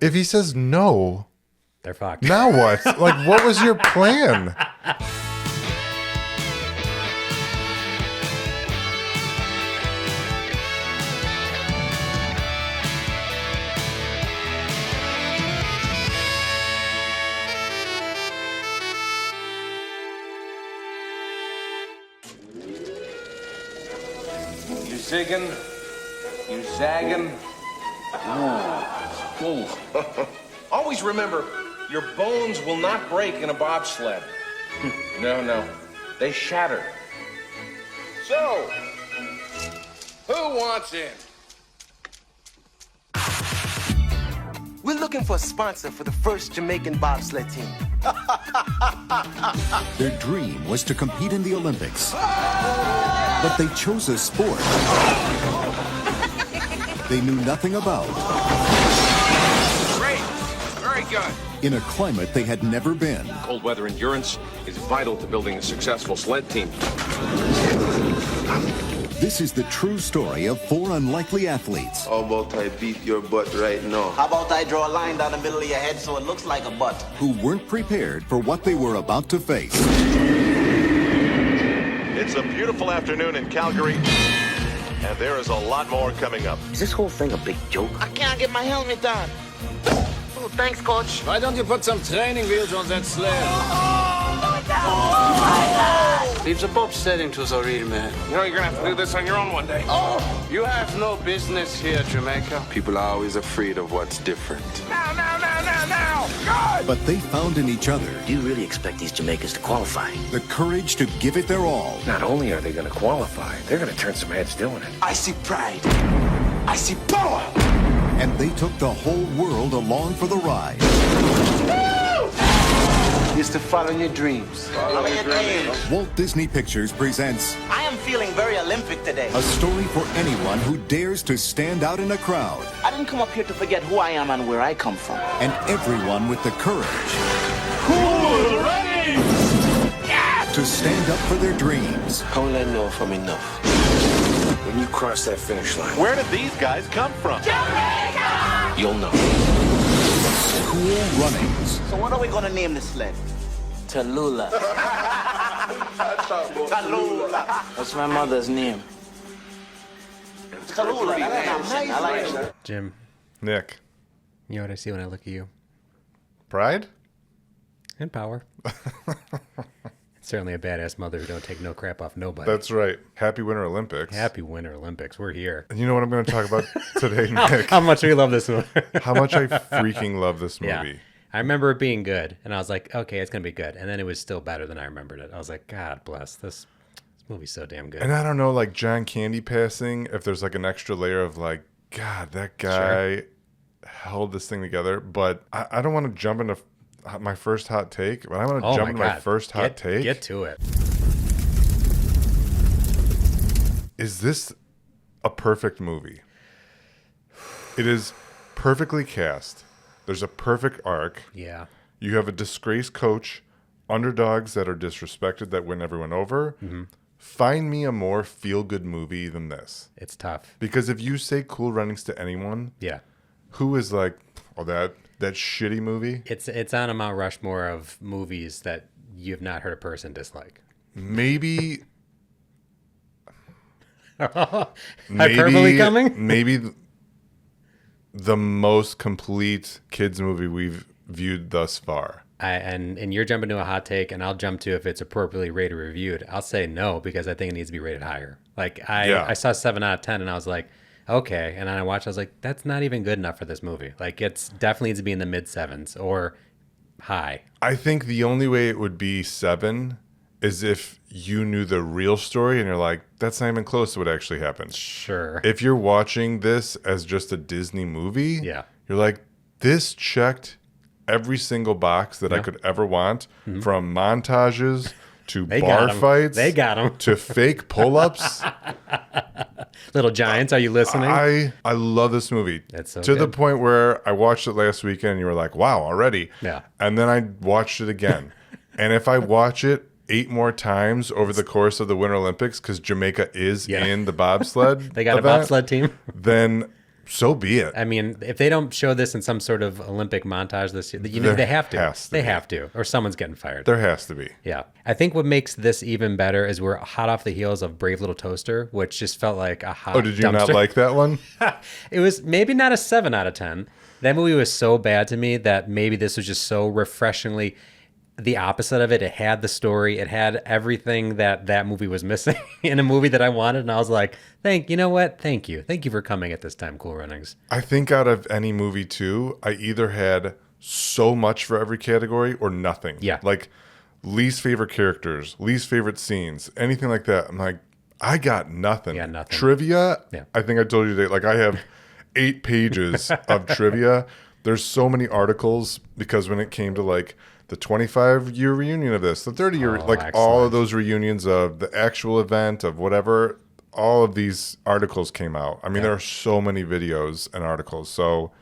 If he says no, they're fucked. Now what? Like, what was your plan? You zigging? You zagging? Ooh. Always remember, your bones will not break in a bobsled. No. They shatter. So, who wants in? We're looking for a sponsor for the first Jamaican bobsled team. Their dream was to compete in the Olympics. But they chose a sport they knew nothing about. Great. Very good. In a climate they had never been. Cold weather endurance is vital to building a successful sled team. This is the true story of 4 unlikely athletes. How about I beat your butt right now? How about I draw a line down the middle of your head so it looks like a butt? Who weren't prepared for what they were about to face. It's a beautiful afternoon in Calgary, and there is a lot more coming up. Is this whole thing a big joke? I can't get my helmet on. Oh, thanks, coach. Why don't you put some training wheels on that sled? Leave the bobsledding to the real man. You know you're gonna have to do this on your own one day. You have no business here, Jamaica. People are always afraid of what's different. Now! God! But they found in each other Do you really expect these Jamaicans to qualify? the courage to give it their all. Not only are they gonna qualify, they're gonna turn some heads doing it. I see pride. I see power. And they took the whole world along for the ride. Is to follow your dreams. Follow your dreams. Walt Disney Pictures presents I am feeling very Olympic today. a story for anyone who dares to stand out in a crowd. I didn't come up here to forget who I am and where I come from. And everyone with the courage to stand up for their dreams. How will I know if I'm enough? When you cross that finish line, Where did these guys come from? you'll know. Cool Runnings. So what are we gonna name this sled? Tallulah. Tallulah. That's my mother's name. Tallulah. That's nice. I like it. Jim, Nick. you know what I see when I look at you? Pride? And power. Certainly a badass mother who don't take no crap off nobody. That's right. Happy Winter Olympics. Happy Winter Olympics. We're here. And you know what I'm going to talk about today, Nick? How much we love this movie. How much I freaking love this movie. Yeah. I remember it being good, and I was like, okay, it's going to be good. And then it was still better than I remembered it. I was like, God bless. This movie's so damn good. And I don't know, like John Candy passing, if there's like an extra layer of like, God, that guy held this thing together. But I don't want to jump into my first hot take, but I want to jump into my first hot take. Get to it. Is this a perfect movie? It is perfectly cast. There's a perfect arc. Yeah. You have a disgraced coach, underdogs that are disrespected that win everyone over. Mm-hmm. Find me a more feel-good movie than this. It's tough. Because if you say Cool Runnings to anyone, Yeah. who is like, oh, that shitty movie? It's on a Mount Rushmore of movies that you've not heard a person dislike. Maybe Hyperbole coming? Maybe the most complete kids movie we've viewed thus far. And you're jumping to a hot take, and I'll jump to if it's appropriately rated or reviewed. I'll say no because I think it needs to be rated higher. Like I saw 7 out of 10, and I was like, okay. And then I watched, I was like, that's not even good enough for this movie. Like it's definitely needs to be in the mid 7s or high. I think the only way it would be 7 is if you knew the real story and you're like, that's not even close to what actually happened. Sure. If you're watching this as just a Disney movie, Yeah. you're like, this checked every single box that I could ever want, from montages to bar fights. They got them. To fake pull-ups. Little Giants, are you listening? I love this movie. It's so to the good. point where I watched it last weekend and you were like, wow, already. Yeah. And then I watched it again. And if I watch it 8 more times over the course of the Winter Olympics, because Jamaica is in the bobsled They got event, a bobsled team. then so be it. I mean, if they don't show this in some sort of Olympic montage this year, they have to. They have to, or someone's getting fired. There has to be. Yeah. I think what makes this even better is we're hot off the heels of Brave Little Toaster, which just felt like a hot did you not like that one? It was maybe not a 7 out of 10. That movie was so bad to me that maybe this was just so refreshingly the opposite of it. It had the story. It had everything that movie was missing in a movie that I wanted. And I was like, you know what? Thank you. Thank you for coming at this time, Cool Runnings. I think out of any movie too, I either had so much for every category or nothing. Yeah. Like least favorite characters, least favorite scenes, anything like that. I'm like, I got nothing. Yeah, nothing. Trivia. Yeah. I think I told you today, like I have 8 pages of trivia. There's so many articles because when it came to like the 25-year reunion of this, the 30-year, excellent. all of those reunions of the actual event of whatever, all of these articles came out. I mean, there are so many videos and articles. So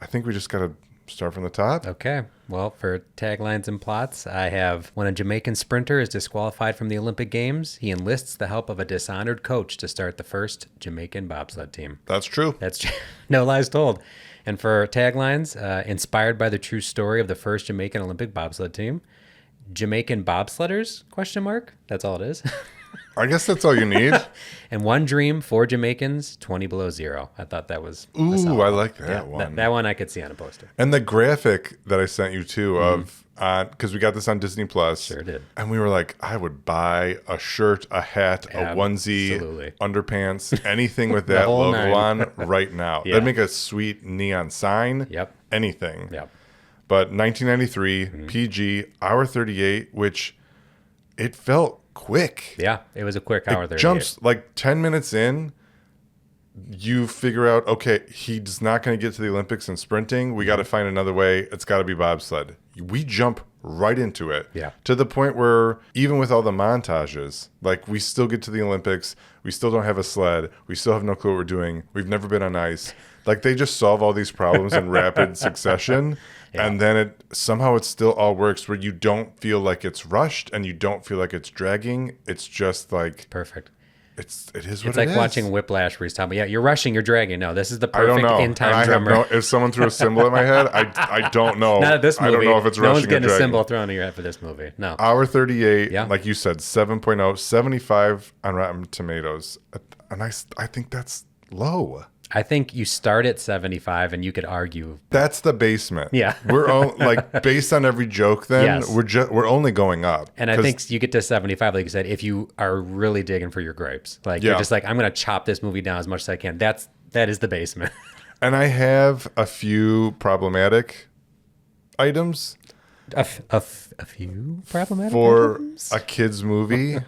I think we just got to start from the top. Okay. Well, for taglines and plots, I have when a Jamaican sprinter is disqualified from the Olympic Games, he enlists the help of a dishonored coach to start the first Jamaican bobsled team. That's true. That's no lies told. And for taglines, inspired by the true story of the first Jamaican Olympic bobsled team, Jamaican bobsledders, ? That's all it is. I guess that's all you need. And one dream for Jamaicans, 20 below zero. I thought that was Ooh, I like that one. That one I could see on a poster. And the graphic that I sent you too of, because we got this on Disney Plus. Sure did. And we were like, I would buy a shirt, a hat, a onesie, Absolutely. underpants, anything with that logo 9. on right now. Yeah. That'd make a sweet neon sign. Yep. Anything. Yep. But 1993, PG, hour 38, which it felt quick. Yeah, it was a quick hour there. Jumps like 10 minutes in, you figure out, okay, he's not going to get to the Olympics in sprinting. We got to find another way. It's got to be bobsled. We jump right into it. Yeah. To the point where even with all the montages, like we still get to the Olympics. We still don't have a sled. We still have no clue what we're doing. We've never been on ice. Like they just solve all these problems in rapid succession. Yeah. And then it still all works where you don't feel like it's rushed and you don't feel like it's dragging. It's just like perfect. It is what it is. It's like watching Whiplash where he's talking, yeah, you're rushing, you're dragging. No, this is the perfect in-time drummer. If someone threw a cymbal at my head, I don't know. Not at this movie. I don't know if it's no rushing one's getting or a dragging. cymbal thrown at your head for this movie. No. Hour 38, yeah. Like you said, 7.0, 75 on Rotten Tomatoes. And I think that's low. I think you start at 75 and you could argue. That's the basement. Yeah. We're like based on every joke then, yes. we're only going up. And I think you get to 75, like you said, if you are really digging for your grapes. Like you're just like, I'm going to chop this movie down as much as I can. That is the basement. And I have a few problematic items. A few problematic for items? A kid's movie.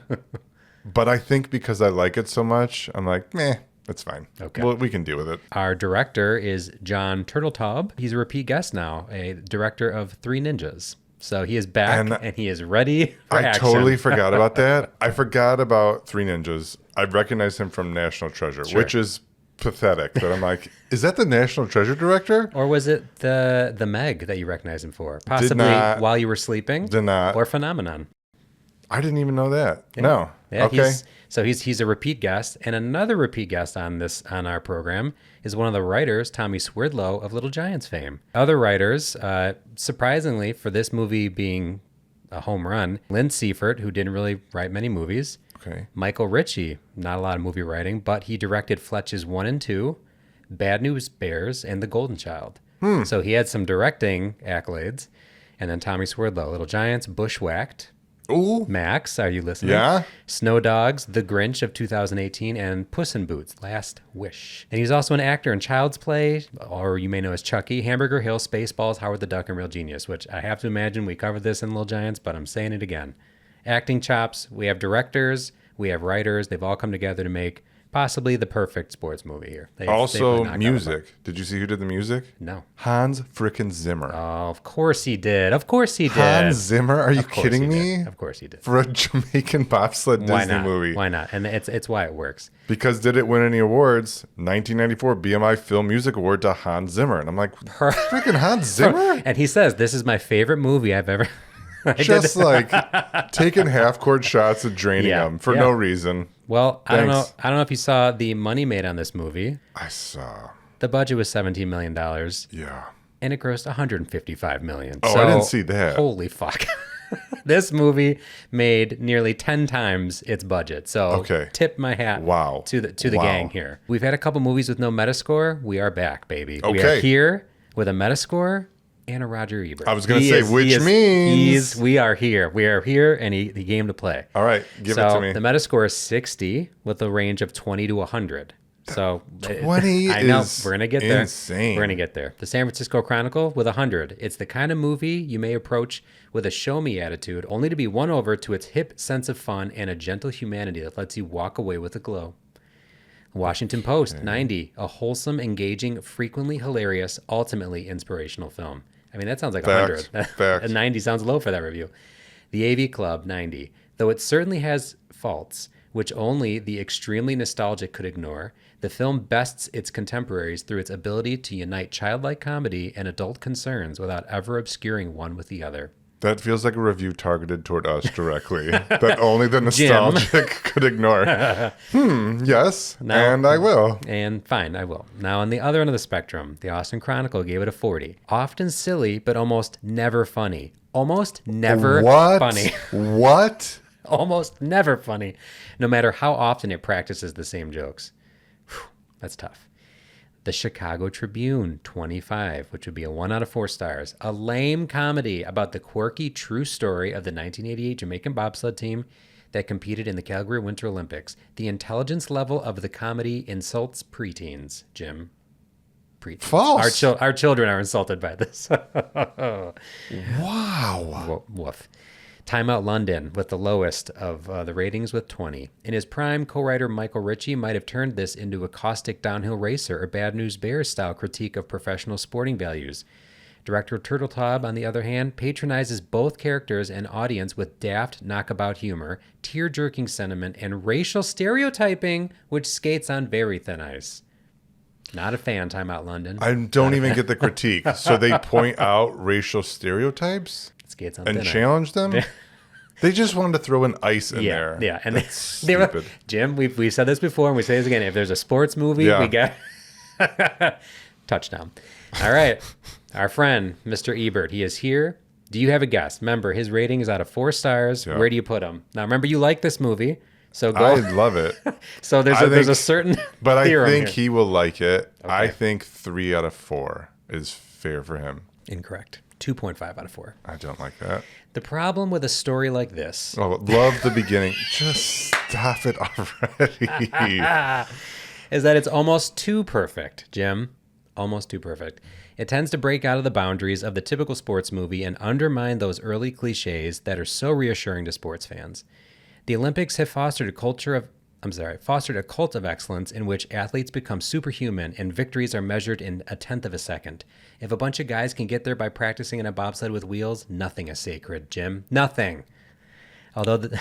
But I think because I like it so much, I'm like, meh. That's fine. Okay. Well, we can deal with it. Our director is John Turteltaub. He's a repeat guest now, a director of Three Ninjas. So he is back and he is ready for action. I totally forgot about that. I forgot about Three Ninjas. I recognize him from National Treasure, which is pathetic. But I'm like, is that the National Treasure director? Or was it the Meg that you recognize him for? Possibly While You Were Sleeping? Did not. Or Phenomenon. I didn't even know that. Yeah. No. Yeah, okay. He's a repeat guest, and another repeat guest on our program is one of the writers, Tommy Swerdlow of Little Giants fame. Other writers, surprisingly for this movie being a home run, Lynn Seifert, who didn't really write many movies. Okay. Michael Ritchie, not a lot of movie writing, but he directed Fletch's 1 and 2, Bad News Bears, and The Golden Child. So he had some directing accolades. And then Tommy Swerdlow, Little Giants, Bushwhacked. Ooh. Max, are you listening? Yeah. Snow Dogs, The Grinch of 2018, and Puss in Boots, Last Wish. And he's also an actor in Child's Play, or you may know as Chucky, Hamburger Hill, Spaceballs, Howard the Duck, and Real Genius, which I have to imagine we covered this in Little Giants, but I'm saying it again. Acting chops, we have directors, we have writers, they've all come together to make possibly the perfect sports movie here. Also, music. Did you see who did the music? No. Hans frickin' Zimmer. Oh, of course he did. Of course he did. Hans Zimmer? Are you kidding me? Of course he did. For a Jamaican bobsled Disney movie. Why not? And it's why it works. Because did it win any awards? 1994 BMI Film Music Award to Hans Zimmer. And I'm like, freaking Hans Zimmer? And he says, this is my favorite movie I've ever... Just like taking half-court shots and draining them for no reason. Well, I don't know if you saw the money made on this movie. I saw. The budget was $17 million. Yeah. And it grossed $155 million. Oh, so, I didn't see that. Holy fuck. This movie made nearly 10 times its budget. So tip my hat to the gang here. We've had a couple movies with no Metascore. We are back, baby. We are here with a Metascore and a Roger Ebert. I was going to say, which means... We are here. We are here, and he came to play. All right, give it to me. The Metascore is 60 with a range of 20 to 100. So 20 I know is we're gonna get there. Insane. We're gonna get there. The San Francisco Chronicle with 100. It's the kind of movie you may approach with a show me attitude, only to be won over to its hip sense of fun and a gentle humanity that lets you walk away with a glow. Washington Post 90. A wholesome, engaging, frequently hilarious, ultimately inspirational film. I mean, that sounds like 100. Facts. 90 sounds low for that review. The AV Club 90. Though it certainly has faults, which only the extremely nostalgic could ignore, the film bests its contemporaries through its ability to unite childlike comedy and adult concerns without ever obscuring one with the other. That feels like a review targeted toward us directly, that only the nostalgic could ignore. Yes, now, and I will. And fine, I will. Now, on the other end of the spectrum, the Austin Chronicle gave it a 40. Often silly, but almost never funny. Almost never funny. What? Almost never funny, no matter how often it practices the same jokes. Whew, that's tough. The Chicago Tribune, 25, which would be a 1 out of 4 stars. A lame comedy about the quirky true story of the 1988 Jamaican bobsled team that competed in the Calgary Winter Olympics. The intelligence level of the comedy insults preteens, Jim. Preteens. False. Our children are insulted by this. Wow. Woof. Time Out London with the lowest of the ratings with 20. In his prime, co-writer Michael Ritchie might have turned this into a caustic downhill racer or Bad News Bears style critique of professional sporting values. Director Turteltaub, on the other hand, patronizes both characters and audience with daft knockabout humor, tear-jerking sentiment, and racial stereotyping, which skates on very thin ice. Not a fan, Time Out London. I don't even get the critique. So they point out racial stereotypes and challenge them? They just wanted to throw an ice in there. Yeah, and they were, Jim, we've said this before, and we say this again. If there's a sports movie, we got touchdown. All right, our friend, Mr. Ebert, he is here. Do you have a guess? Remember, his rating is out of 4 stars. Yeah. Where do you put him? Now, remember, you like this movie, so go. I love it. So there's a certain but I think here. He will like it. Okay. I think 3 out of 4 is fair for him. Incorrect. 2.5 out of 4. I don't like that. The problem with a story like this... Oh, love the beginning. Just stop it already. Is that it's almost too perfect, Jim. Almost too perfect. It tends to break out of the boundaries of the typical sports movie and undermine those early cliches that are so reassuring to sports fans. The Olympics have fostered a cult of excellence in which athletes become superhuman and victories are measured in a tenth of a second. If a bunch of guys can get there by practicing in a bobsled with wheels, nothing is sacred, Jim. Nothing. Although the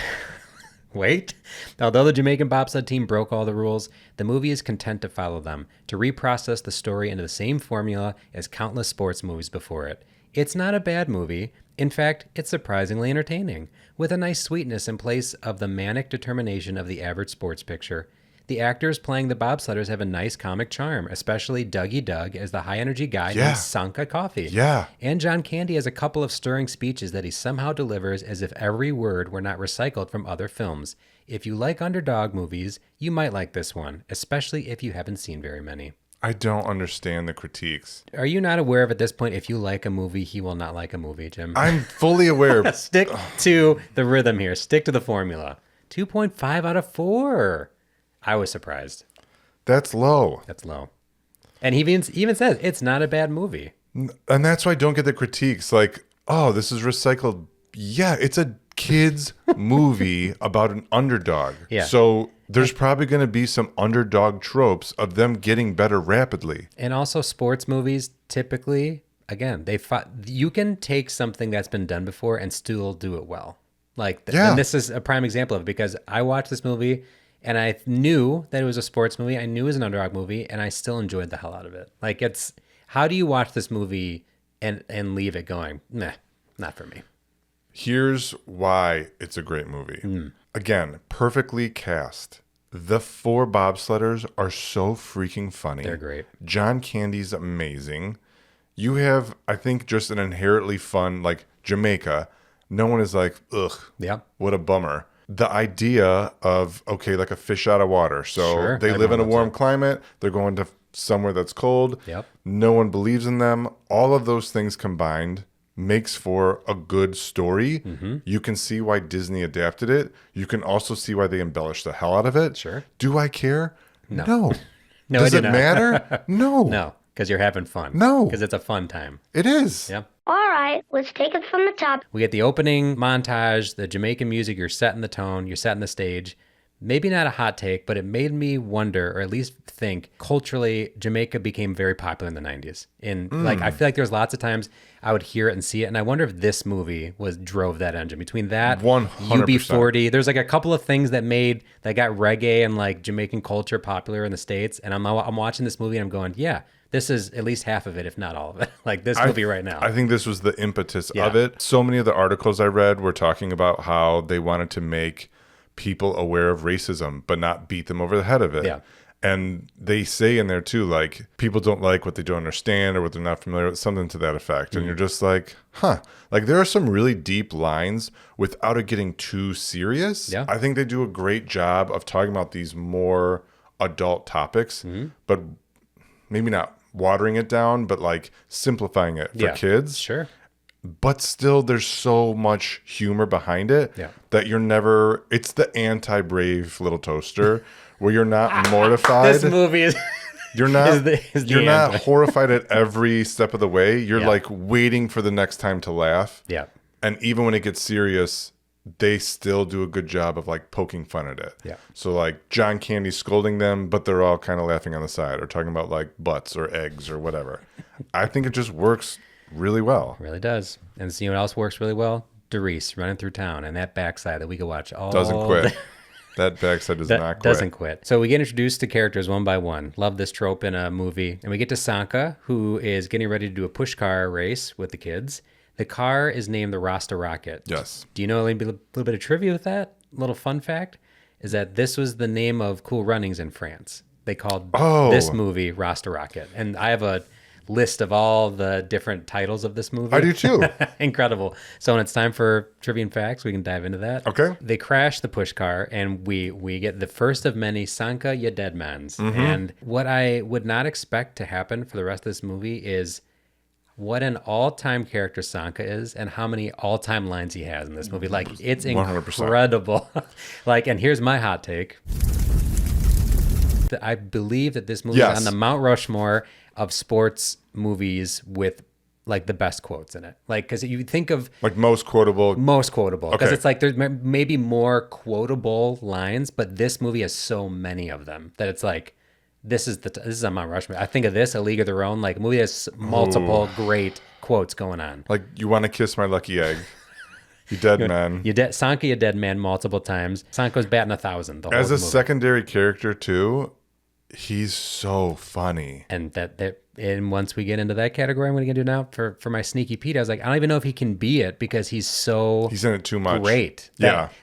Jamaican bobsled team broke all the rules, the movie is content to follow them, to reprocess the story into the same formula as countless sports movies before it. It's not a bad movie. In fact, it's surprisingly entertaining, with a nice sweetness in place of the manic determination of the average sports picture. The actors playing the bobsledders have a nice comic charm, especially Dougie Doug as the high-energy guy who sunk a coffee. Yeah. And John Candy has a couple of stirring speeches that he somehow delivers as if every word were not recycled from other films. If you like underdog movies, you might like this one, especially if you haven't seen very many. I don't understand the critiques. Are you not aware of at this point, if you like a movie, he will not like a movie, Jim? I'm fully aware. Stick to the rhythm here. Stick to the formula. 2.5 out of 4. I was surprised. That's low. That's low. And he even says it's not a bad movie. And that's why I don't get the critiques. Like, oh, this is recycled. Yeah, it's a kid's movie about an underdog. Yeah. So there's probably going to be some underdog tropes of them getting better rapidly. And also sports movies, typically, again, you can take something that's been done before and still do it well. And this is a prime example of it, because I watched this movie and I knew that it was a sports movie. I knew it was an underdog movie, and I still enjoyed the hell out of it. Like, it's, how do you watch this movie and leave it going, nah, not for me. Here's why it's a great movie. Again, perfectly cast. The 4 bobsledders are so freaking funny. They're great. John Candy's amazing. You have, I think, just an inherently fun, like Jamaica. No one is like, ugh, what a bummer. The idea of, okay, like a fish out of water. So they live in a warm climate. They're going to somewhere that's cold. No one believes in them. All of those things combined makes for a good story. You can see why Disney adapted it. You can also see why they embellished the hell out of it. Do I care? No. No, Does it matter? No. No, because you're having fun. No. Because it's a fun time. It is. Yep. All right, let's take it from the top. We get the opening montage, the Jamaican music, you're setting the tone, you're setting the stage. Maybe not a hot take, but it made me wonder, or at least think, culturally, Jamaica became very popular in the 90s. Like, I feel like there was lots of times I would hear it and see it, and I wonder if this movie drove that engine. Between that, 100%. UB40, there's like a couple of things that got reggae and like Jamaican culture popular in the States, and I'm watching this movie and I'm going, yeah, this is at least half of it, if not all of it. Like this movie right now. I think this was the impetus of it. So many of the articles I read were talking about how they wanted to make people aware of racism, but not beat them over the head of it. Yeah. And they say in there too, like, people don't like what they don't understand or what they're not familiar with, something to that effect. And you're just like, huh. Like, there are some really deep lines without it getting too serious. Yeah. I think they do a great job of talking about these more adult topics, but maybe not watering it down, but like simplifying it for kids. Sure. But still, there's so much humor behind it that you're never, it's the anti-Brave Little Toaster where you're not mortified. This movie is... You're not, you're not anti. horrified at every step of the way. You're like waiting for the next time to laugh. Yeah. And even when it gets serious, they still do a good job of like poking fun at it. Yeah. So like John Candy's scolding them, but they're all kind of laughing on the side or talking about like butts or eggs or whatever. I think it just works really well. It really does. And see what else works really well? Doris running through town and that backside that we could watch all Doesn't quit. day. That backside does not quit. Doesn't quit. So we get introduced to characters one by one. Love this trope in a movie. And we get to Sanka, who is getting ready to do a push car race with the kids. The car is named the Rasta Rocket. Yes. Do you know a little bit of trivia with that? A little fun fact is that this was the name of Cool Runnings in France. They called this movie Rasta Rocket. And I have a list of all the different titles of this movie. I do too. Incredible. So when it's time for trivia and facts, we can dive into that. Okay. They crash the push car and we get the first of many Sanka ya dead mans. And what I would not expect to happen for the rest of this movie is what an all-time character Sanka is and how many all-time lines he has in this movie. Like, it's 100%. incredible. Like, and here's my hot take. I believe that this movie is on the Mount Rushmore of sports movies with like the best quotes in it. Like, because you think of like most quotable because it's like there's maybe more quotable lines, but this movie has so many of them that it's like this is on Mount Rushmore. I think of this, A League of Their Own. Like, a movie has multiple great quotes going on. Like, you want to kiss my lucky egg. You dead man. Sanka, you dead man multiple times. Sanka's batting 1,000 the whole As a movie. secondary character too, he's so funny. And and once we get into that category, I'm going to do now for my sneaky Pete. I was like, I don't even know if he can be it because he's in it too much. Great.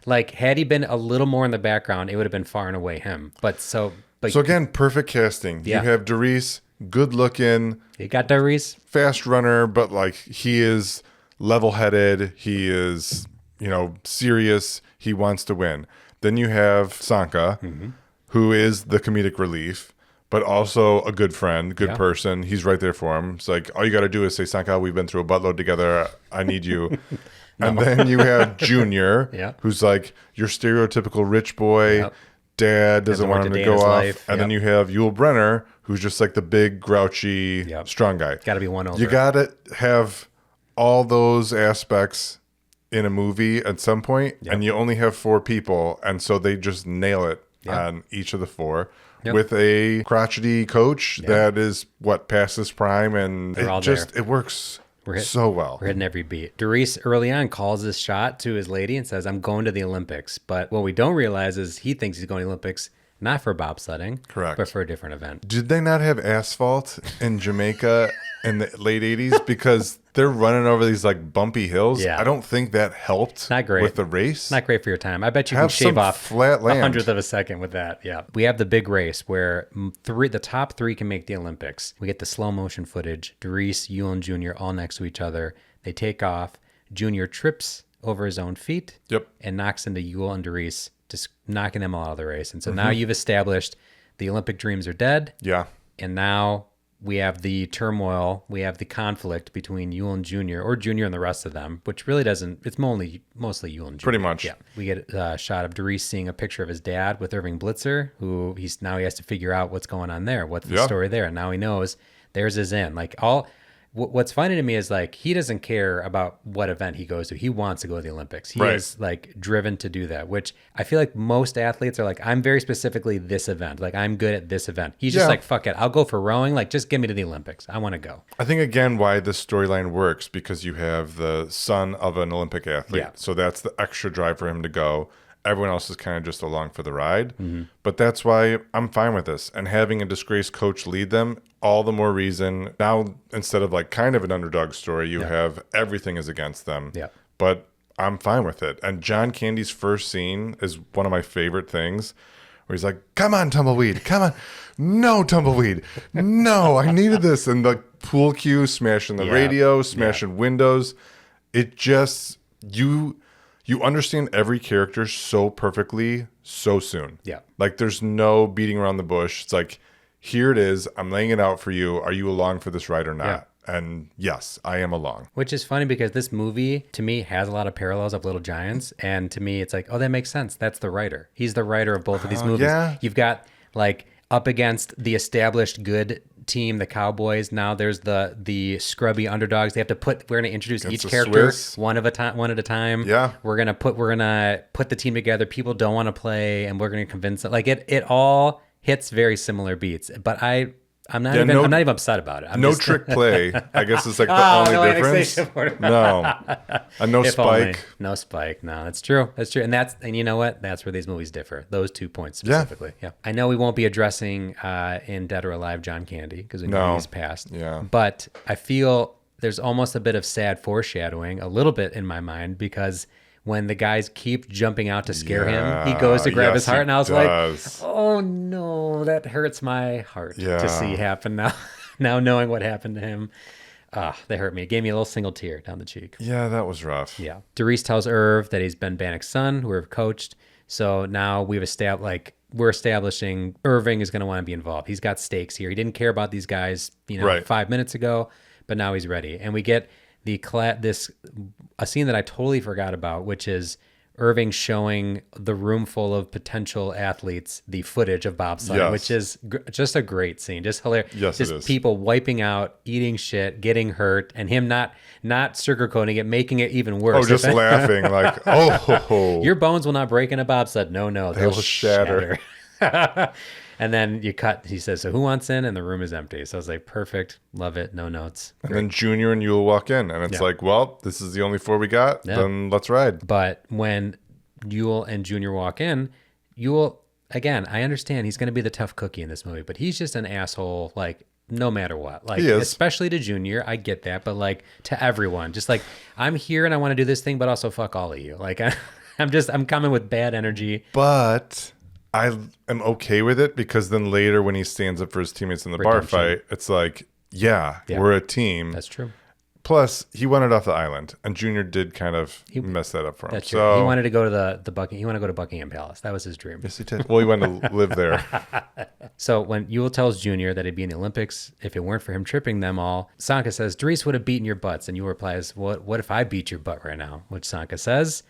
Like, had he been a little more in the background, it would have been far and away him. So again, perfect casting. Yeah. You have Doris, good looking. You got Doris. Fast runner, but like he is level-headed. He is, serious. He wants to win. Then you have Sanka, who is the comedic relief, but also a good friend, good person. He's right there for him. It's like, all you got to do is say, Sanka, we've been through a buttload together. I need you. And then you have Junior, who's like your stereotypical rich boy. Dad doesn't want him to go off. Life. And then you have Yul Brenner, who's just like the big, grouchy, strong guy. Got to be one over. You got to have all those aspects in a movie at some point, and you only have 4 people. And so they just nail it on each of the 4 with a crotchety coach that is past his prime. And it works so well. We're hitting every beat. Doris early on calls this shot to his lady and says, I'm going to the Olympics. But what we don't realize is he thinks he's going to the Olympics not for bobsledding, correct, but for a different event. Did they not have asphalt in Jamaica in the late 80s? Because they're running over these like bumpy hills. Yeah. I don't think that helped not great with the race. Not great for your time. I bet you can shave off flat land. 100th of a second with that. Yeah. We have the big race where the top 3 can make the Olympics. We get the slow motion footage. Dries, Ewan Jr. all next to each other. They take off. Junior trips over his own feet. Yep. And knocks into Ewan and Dries, just knocking them all out of the race. And so now you've established the Olympic dreams are dead. Yeah. And now we have the turmoil, we have the conflict between Ewan Jr. or Junior and the rest of them, which really doesn't, it's mostly Ewan Jr. Pretty much. Yeah. We get a shot of Dries seeing a picture of his dad with Irving Blitzer, who he has to figure out what's going on there. What's the story there? And now he knows there's his in. Like what's funny to me is like, he doesn't care about what event he goes to. He wants to go to the Olympics. He is like driven to do that, which I feel like most athletes are like, I'm very specifically this event. Like I'm good at this event. He's just like, fuck it. I'll go for rowing. Like just get me to the Olympics. I want to go. I think again, why this storyline works because you have the son of an Olympic athlete. Yeah. So that's the extra drive for him to go. Everyone else is kind of just along for the ride. But that's why I'm fine with this. And having a disgraced coach lead them, all the more reason. Now, instead of like kind of an underdog story, you have everything is against them. Yeah. But I'm fine with it. And John Candy's first scene is one of my favorite things where he's like, come on, tumbleweed. Come on. No, tumbleweed. No, I needed this. And the pool cue, smashing the radio, smashing windows. It just, you understand every character so perfectly so soon. Yeah. Like there's no beating around the bush. It's like, here it is. I'm laying it out for you. Are you along for this ride or not? Yeah. And yes, I am along. Which is funny because this movie, to me, has a lot of parallels of Little Giants. And to me, it's like, oh, that makes sense. That's the writer. He's the writer of both of these movies. Yeah. You've got like up against the established good team, the Cowboys. Now there's the scrubby underdogs. They have to we're going to introduce each character one at a time. Yeah. We're going to put the team together. People don't want to play and we're going to convince them. Like it all hits very similar beats, but I'm not even upset about it. No trick play. I guess it's like the only difference. No. And no spike. No spike. No, that's true. That's true. And you know what? That's where these movies differ. Those 2 points specifically. Yeah. I know we won't be addressing in Dead or Alive John Candy because we know he's passed. Yeah. But I feel there's almost a bit of sad foreshadowing, a little bit in my mind, because when the guys keep jumping out to scare him, he goes to grab his heart, and I was like, oh no, that hurts my heart to see happen now. Now knowing what happened to him, that hurt me. It gave me a little single tear down the cheek. Yeah, that was rough. Yeah. Dries tells Irv that he's Ben Bannock's son, who Irv coached. So now we're establishing Irving is going to want to be involved. He's got stakes here. He didn't care about these guys, 5 minutes ago, but now he's ready. And we get a scene that I totally forgot about, which is Irving showing the room full of potential athletes the footage of bobsledding, which is just a great scene, just hilarious. Yes, just it is. People wiping out, eating shit, getting hurt, and him not sugarcoating it, making it even worse. Oh, just laughing like, oh, your bones will not break in a bobsled. No, they'll shatter. And then you cut, he says, so who wants in? And the room is empty. So I was like, perfect. Love it. No notes. Great. And then Junior and Yule walk in. And it's like, well, this is the only 4 we got. Yeah. Then let's ride. But when Yule and Junior walk in, Yule, again, I understand he's going to be the tough cookie in this movie, but he's just an asshole, like, no matter what. Like, especially to Junior, I get that. But, like, to everyone, just like, I'm here and I want to do this thing, but also fuck all of you. Like, I'm coming with bad energy. But I am okay with it because then later when he stands up for his teammates in the bar fight, it's like, yeah, we're a team. That's true. Plus, he wanted off the island, and Junior did kind of mess that up for him. That's true. He wanted to go to he wanted to go to Buckingham Palace. That was his dream. Yes, he did. Well, he wanted to live there. So when Yule tells Junior that he'd be in the Olympics if it weren't for him tripping them all, Sanka says, Dries would have beaten your butts. And Yule replies, what if I beat your butt right now? Which Sanka says,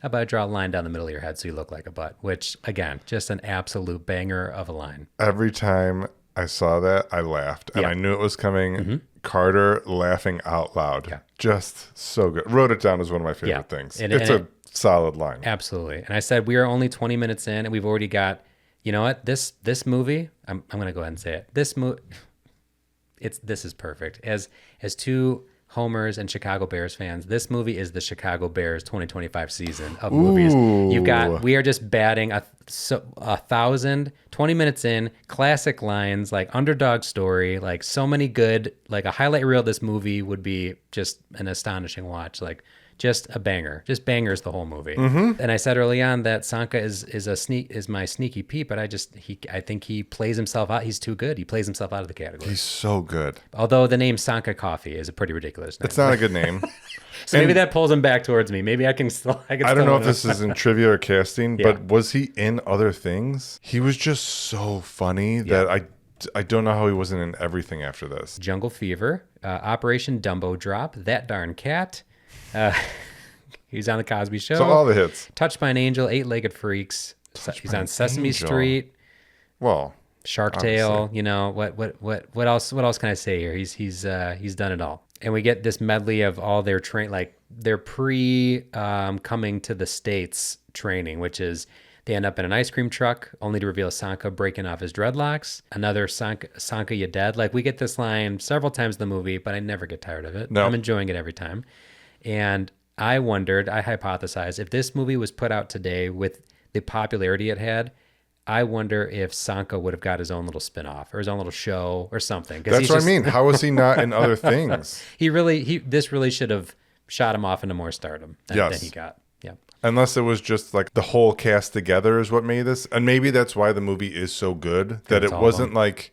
how about I draw a line down the middle of your head so you look like a butt? Which, again, just an absolute banger of a line. Every time I saw that, I laughed. And I knew it was coming. Mm-hmm. Carter laughing out loud. Yeah. Just so good. Wrote it down as one of my favorite things. It's a solid line. Absolutely. And I said, we are only 20 minutes in and we've already got, you know what? This movie, I'm going to go ahead and say it. This is perfect. As two homers and Chicago Bears fans, this movie is the Chicago Bears 2025 season of movies. We are just batting a 1,000, 20 minutes in, classic lines, like underdog story, like so many good, like a highlight reel of this movie would be just an astonishing watch. Like just a banger, just bangers the whole movie. And I said early on that Sanka is my sneaky Pete, but I think he plays himself out. He's too good. He plays himself out of the category. He's so good. Although the name Sanka Coffee is a pretty ridiculous name. It's not a good name. So maybe that pulls him back towards me. Maybe I can still. I don't know if this is in trivia or casting, but was he in other things? He was just so funny that I don't know how he wasn't in everything after this. Jungle Fever, Operation Dumbo Drop, That Darn Cat. He's on the Cosby Show. So all the hits. Touched by an Angel, Eight-Legged Freaks. He's on Sesame Street. Well, Shark Tale. You know what else? What else can I say here? He's done it all. And we get this medley of all their their coming to the States training, which is they end up in an ice cream truck, only to reveal Sanka breaking off his dreadlocks. Another Sanka, you dead. Like we get this line several times in the movie, but I never get tired of it. No. I'm enjoying it every time. And I hypothesized, if this movie was put out today with the popularity it had, I wonder if Sanka would have got his own little spinoff or his own little show or something. That's what I mean. How was he not in other things? This really should have shot him off into more stardom than he got. Yeah. Unless it was just like the whole cast together is what made this. And maybe that's why the movie is so good, that it wasn't like,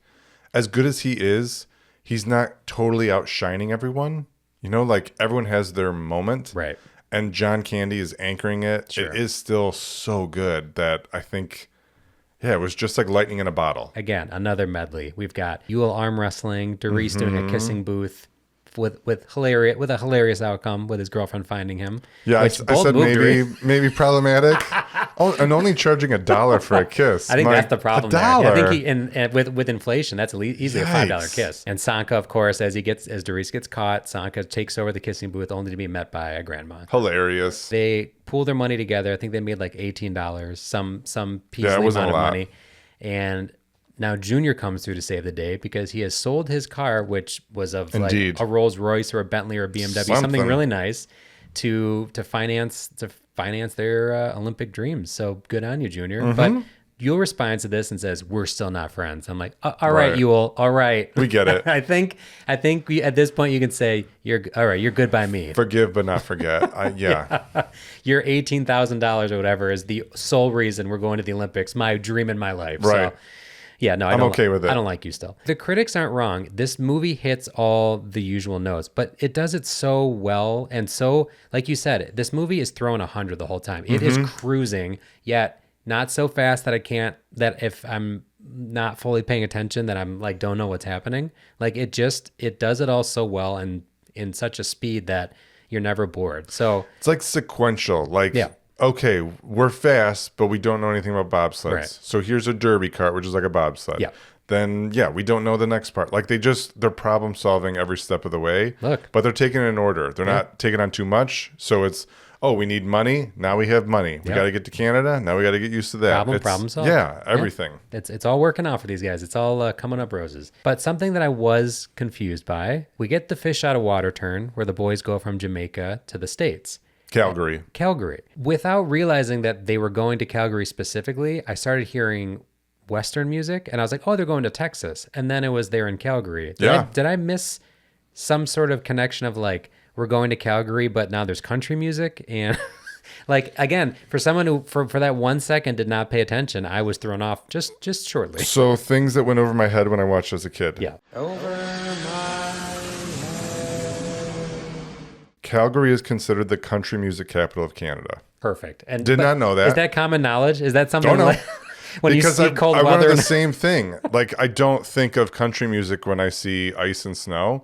as good as he is, he's not totally outshining everyone. You know, like everyone has their moment. Right. And John Candy is anchoring it. Sure. It is still so good that I think, it was just like lightning in a bottle. Again, another medley. We've got Yule arm wrestling, Doris doing a kissing booth with a hilarious outcome with his girlfriend finding him. Yeah, I said maybe problematic. And only charging $1 for a kiss. I think that's the problem. $1. I think with inflation, that's easily a $5 kiss. And Sanka, of course, as Doris gets caught, Sanka takes over the kissing booth only to be met by a grandma. Hilarious. They pool their money together. I think they made like $18, some piece amount of money. And now Junior comes through to save the day because he has sold his car, which was of like a Rolls Royce or a Bentley or a BMW, something really nice, to finance their Olympic dreams. So good on you, Junior. But Yule responds to this and says, "We're still not friends." I'm like, "All right, Yule. All right, we get it." I think at this point you can say, "You're all right. You're good by me." Forgive but not forget. Your $18,000 or whatever is the sole reason we're going to the Olympics. My dream in my life. Right. So, yeah, no, I'm okay with it. I don't like you still. The critics aren't wrong. This movie hits all the usual notes, but it does it so well. And so, like you said, this movie is throwing 100 the whole time. It is cruising, yet not so fast that if I'm not fully paying attention, that I'm like, don't know what's happening. Like it does it all so well and in such a speed that you're never bored. So it's like sequential. Like, okay, we're fast, but we don't know anything about bobsleds. Right. So here's a derby cart, which is like a bobsled. Yeah. Then, we don't know the next part. Like they're problem solving every step of the way. Look. But they're taking it in order. They're not taking on too much. So it's, we need money. Now we have money. We got to get to Canada. Now we got to get used to that. Problem solved. Yeah, everything. Yeah. It's all working out for these guys. It's all coming up roses. But something that I was confused by, we get the fish out of water turn where the boys go from Jamaica to the States. Calgary. Without realizing that they were going to Calgary specifically, I started hearing Western music and I was like, they're going to Texas. And then it was there in Calgary. Did I miss some sort of connection of like, we're going to Calgary, but now there's country music? And like, again, for someone who for that 1 second did not pay attention, I was thrown off just shortly. So things that went over my head when I watched as a kid. Yeah. Calgary is considered the country music capital of Canada. Perfect. And did not know that. Is that common knowledge? Is that something? Don't know. Like when because you see cold weather? I wanted the same thing. Like I don't think of country music when I see ice and snow.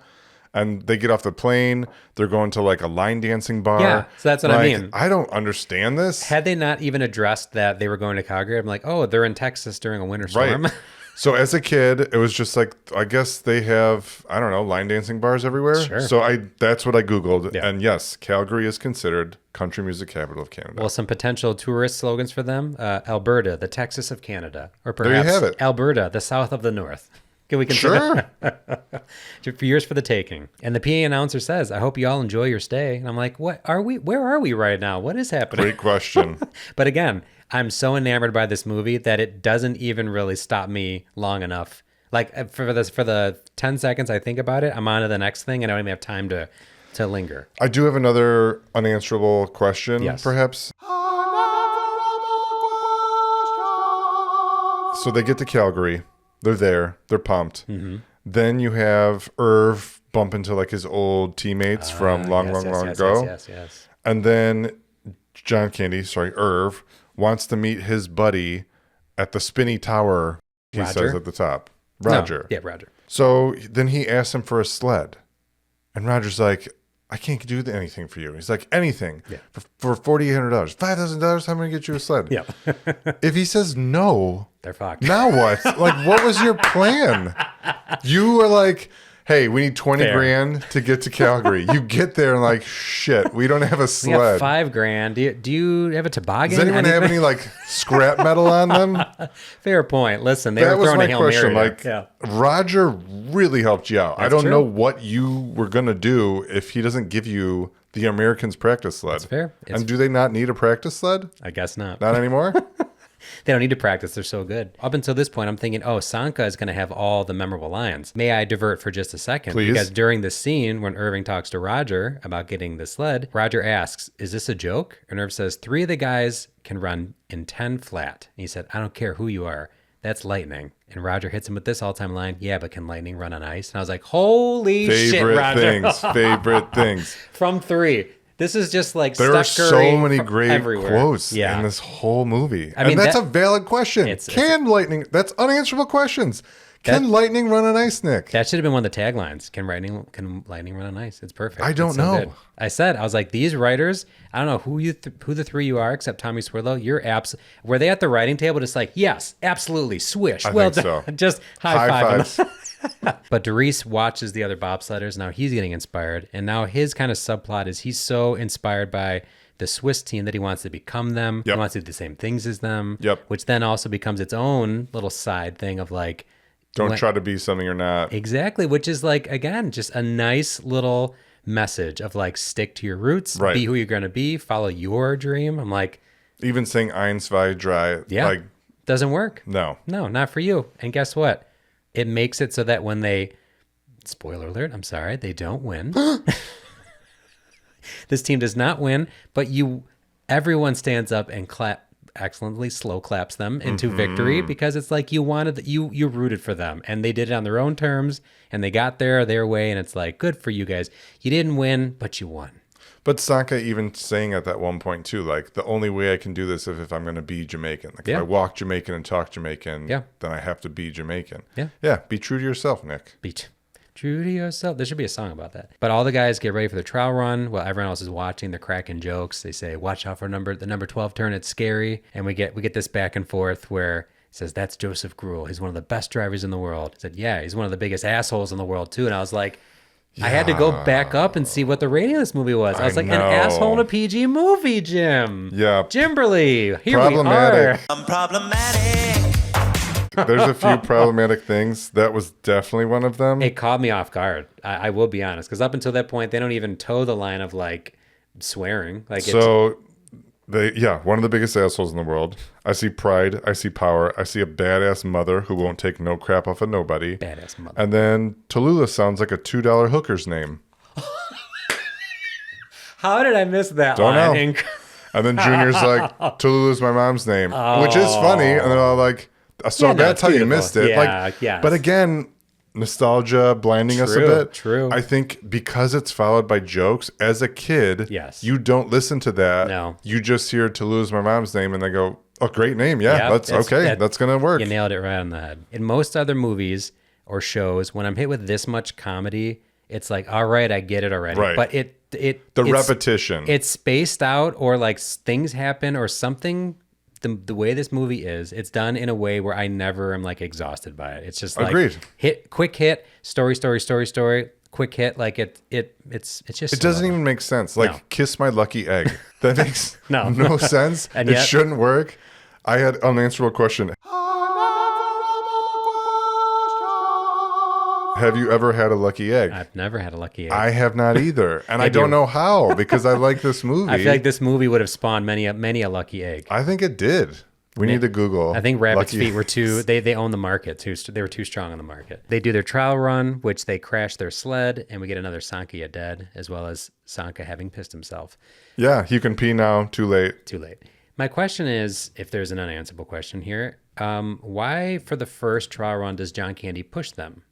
And they get off the plane. They're going to like a line dancing bar. Yeah, so that's what I mean. I don't understand this. Had they not even addressed that they were going to Calgary, I'm like, they're in Texas during a winter storm. Right. So as a kid, it was just like, I guess they have, I don't know, line dancing bars everywhere. Sure. So that's what I Googled. Yeah. And yes, Calgary is considered country music capital of Canada. Well, some potential tourist slogans for them. Alberta, the Texas of Canada. Or perhaps there you have it. Alberta, the south of the north. Can we consider? Sure. Yours for the taking. And the PA announcer says, I hope you all enjoy your stay. And I'm like, what are we? Where are we right now? What is happening? Great question. But again, I'm so enamored by this movie that it doesn't even really stop me long enough. Like for the 10 seconds I think about it, I'm on to the next thing and I don't even have time to linger. I do have another unanswerable question, perhaps. So they get to Calgary. They're there. They're pumped. Mm-hmm. Then you have Irv bump into like his old teammates from long ago. Yes. And then Irv wants to meet his buddy at the spinny tower, he says at the top. Roger. No. Yeah, Roger. So then he asks him for a sled. And Roger's like, I can't do anything for you. He's like, anything. Yeah. For $4,800. $5,000, I'm going to get you a sled. Yeah. If he says no, they're fucked. Now what? Like, what was your plan? You were like, hey, we need 20 grand to get to Calgary. You get there and like, shit, we don't have a sled. We have $5,000. Do you have a toboggan? Does anyone have any like scrap metal on them? Fair point. Listen, they were throwing a Hail Mary. Like, Roger really helped you out. That's I don't true. know what you were going to do if he doesn't give you the Americans practice sled. That's fair. And do they not need a practice sled? I guess not. Not anymore? They don't need to practice. They're so good. Up until this point, I'm thinking, Sanka is going to have all the memorable lines. May I divert for just a second? Please. Because during the scene when Irving talks to Roger about getting the sled, Roger asks, is this a joke? And Irv says, 3 of the guys can run in 10 flat. And he said, I don't care who you are. That's lightning. And Roger hits him with this all-time line, yeah, but can lightning run on ice? And I was like, holy shit, Roger. Favorite things. From 3. This is just like there are so many great everywhere. Quotes in this whole movie. I mean, and that's a valid question. Lightning? That's unanswerable questions. Can lightning run on ice, Nick? That should have been one of the taglines. Can lightning run on ice? It's perfect. I don't know. Good. I was like, these writers, I don't know who the 3 you are, except Tommy Swirlo. You're were they at the writing table just like, yes, absolutely, swish. I think so. Just high fives. But Derice watches the other bobsledders. Now he's getting inspired. And now his kind of subplot is he's so inspired by the Swiss team that he wants to become them. He wants to do the same things as them. Which then also becomes its own little side thing of like, don't try to be something you're not. Exactly. Which is like, again, just a nice little message of like, stick to your roots, be who you're going to be, follow your dream. I'm like, even saying Eins, zwei, drei, like, doesn't work. No, not for you. And guess what? It makes it so that when they, spoiler alert, I'm sorry, they don't win. This team does not win, but everyone stands up and excellently slow claps them into victory because it's like you rooted for them and they did it on their own terms and they got their way and it's like, good for you guys. You didn't win, but you won. But Sanka even saying at that one point too, like the only way I can do this if I'm going to be Jamaican. Like if I walk Jamaican and talk Jamaican, then I have to be Jamaican. Yeah. Be true to yourself, Nick. Be true to yourself. There should be a song about that. But all the guys get ready for the trial run while everyone else is watching. They're cracking jokes. They say, watch out for the number 12 turn. It's scary. And we get this back and forth where he says, that's Joseph Gruel. He's one of the best drivers in the world. He said, yeah, he's one of the biggest assholes in the world too. And I was like, I had to go back up and see what the rating of this movie was. I was like, an asshole in a PG movie, Jim. Yeah. Jimberly. Here we are. I'm problematic. There's a few problematic things. That was definitely one of them. It caught me off guard. I will be honest. Because up until that point, they don't even toe the line of like swearing. Like one of the biggest assholes in the world. I see pride. I see power. I see a badass mother who won't take no crap off of nobody. Badass mother. And then Tallulah sounds like a $2 hooker's name. How did I miss that Don't line? know. And then Junior's like, Tallulah's my mom's name, which is funny. And they're all like, so that's how you missed it. But again, nostalgia blinding us a bit. True. I think because it's followed by jokes, as a kid, you don't listen to that. No. You just hear Tallulah's my mom's name and they go, oh, great name. Yeah, that's okay. That's going to work. You nailed it right on the head. In most other movies or shows, when I'm hit with this much comedy, it's like, all right, I get it already. Right. But it's repetition. It's spaced out or like things happen or something. The way this movie is, it's done in a way where I never am like exhausted by it. It's just like quick hit, story, quick hit. Like it's just. It doesn't even make sense. Like kiss my lucky egg. That makes no sense. And it shouldn't work. I had unanswerable question. Have you ever had a lucky egg? I've never had a lucky egg. I have not either. And I don't know how, because I like this movie. I feel like this movie would have spawned many a lucky egg. I think it did. We need to Google. I think Rabbit's lucky feet were too, they own the market too. They were too strong on the market. They do their trial run, which they crash their sled, and we get another Sanka dead, as well as Sanka having pissed himself. Yeah, you can pee now. Too late. Too late. My question is, if there's an unanswerable question here, why for the first trial run does John Candy push them?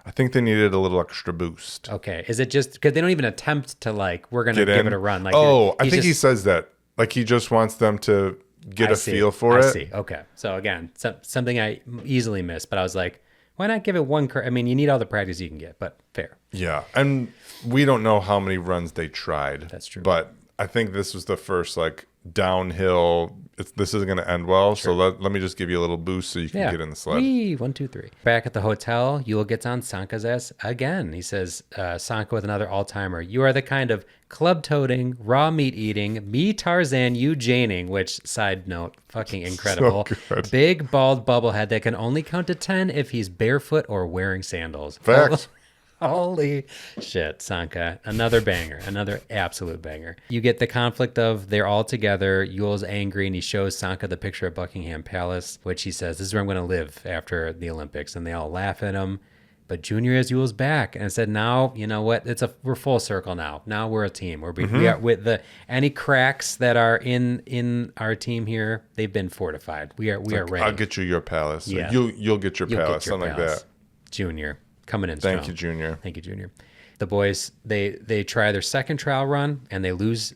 I think they needed a little extra boost. Okay. Is it just because they don't even attempt to we're going to give it a run? Like, I think he says that. Like he just wants them to get a feel for it. I see. Okay. So again, something I easily missed, but I was like, why not give it one? I mean, you need all the practice you can get, but fair. Yeah. And we don't know how many runs they tried. That's true. But I think this was the first downhill. This isn't going to end well. Sure. So let me just give you a little boost so you can get in the sled. Wee, 1, 2, 3. Back at the hotel, Yule gets on Sanka's ass again. He says, Sanka with another all-timer. You are the kind of club-toting, raw meat eating, me Tarzan, you Janing, which, side note, fucking incredible. So good. Big, bald bubblehead that can only count to 10 if he's barefoot or wearing sandals. Facts. Holy shit, Sanka. Another banger. Another absolute banger. You get the conflict of they're all together. Yule's angry and he shows Sanka the picture of Buckingham Palace, which he says, this is where I'm going to live after the Olympics. And they all laugh at him. But Junior has Yule's back and said, now, you know what? We're full circle now. Now we're a team. We are with any cracks that are in our team here, they've been fortified. We are ready. I'll get you your palace. Yeah. You'll get your palace. Something like that. Junior. Coming in strong. Thank you, Junior. Thank you, Junior. The boys, they try their second trial run and they lose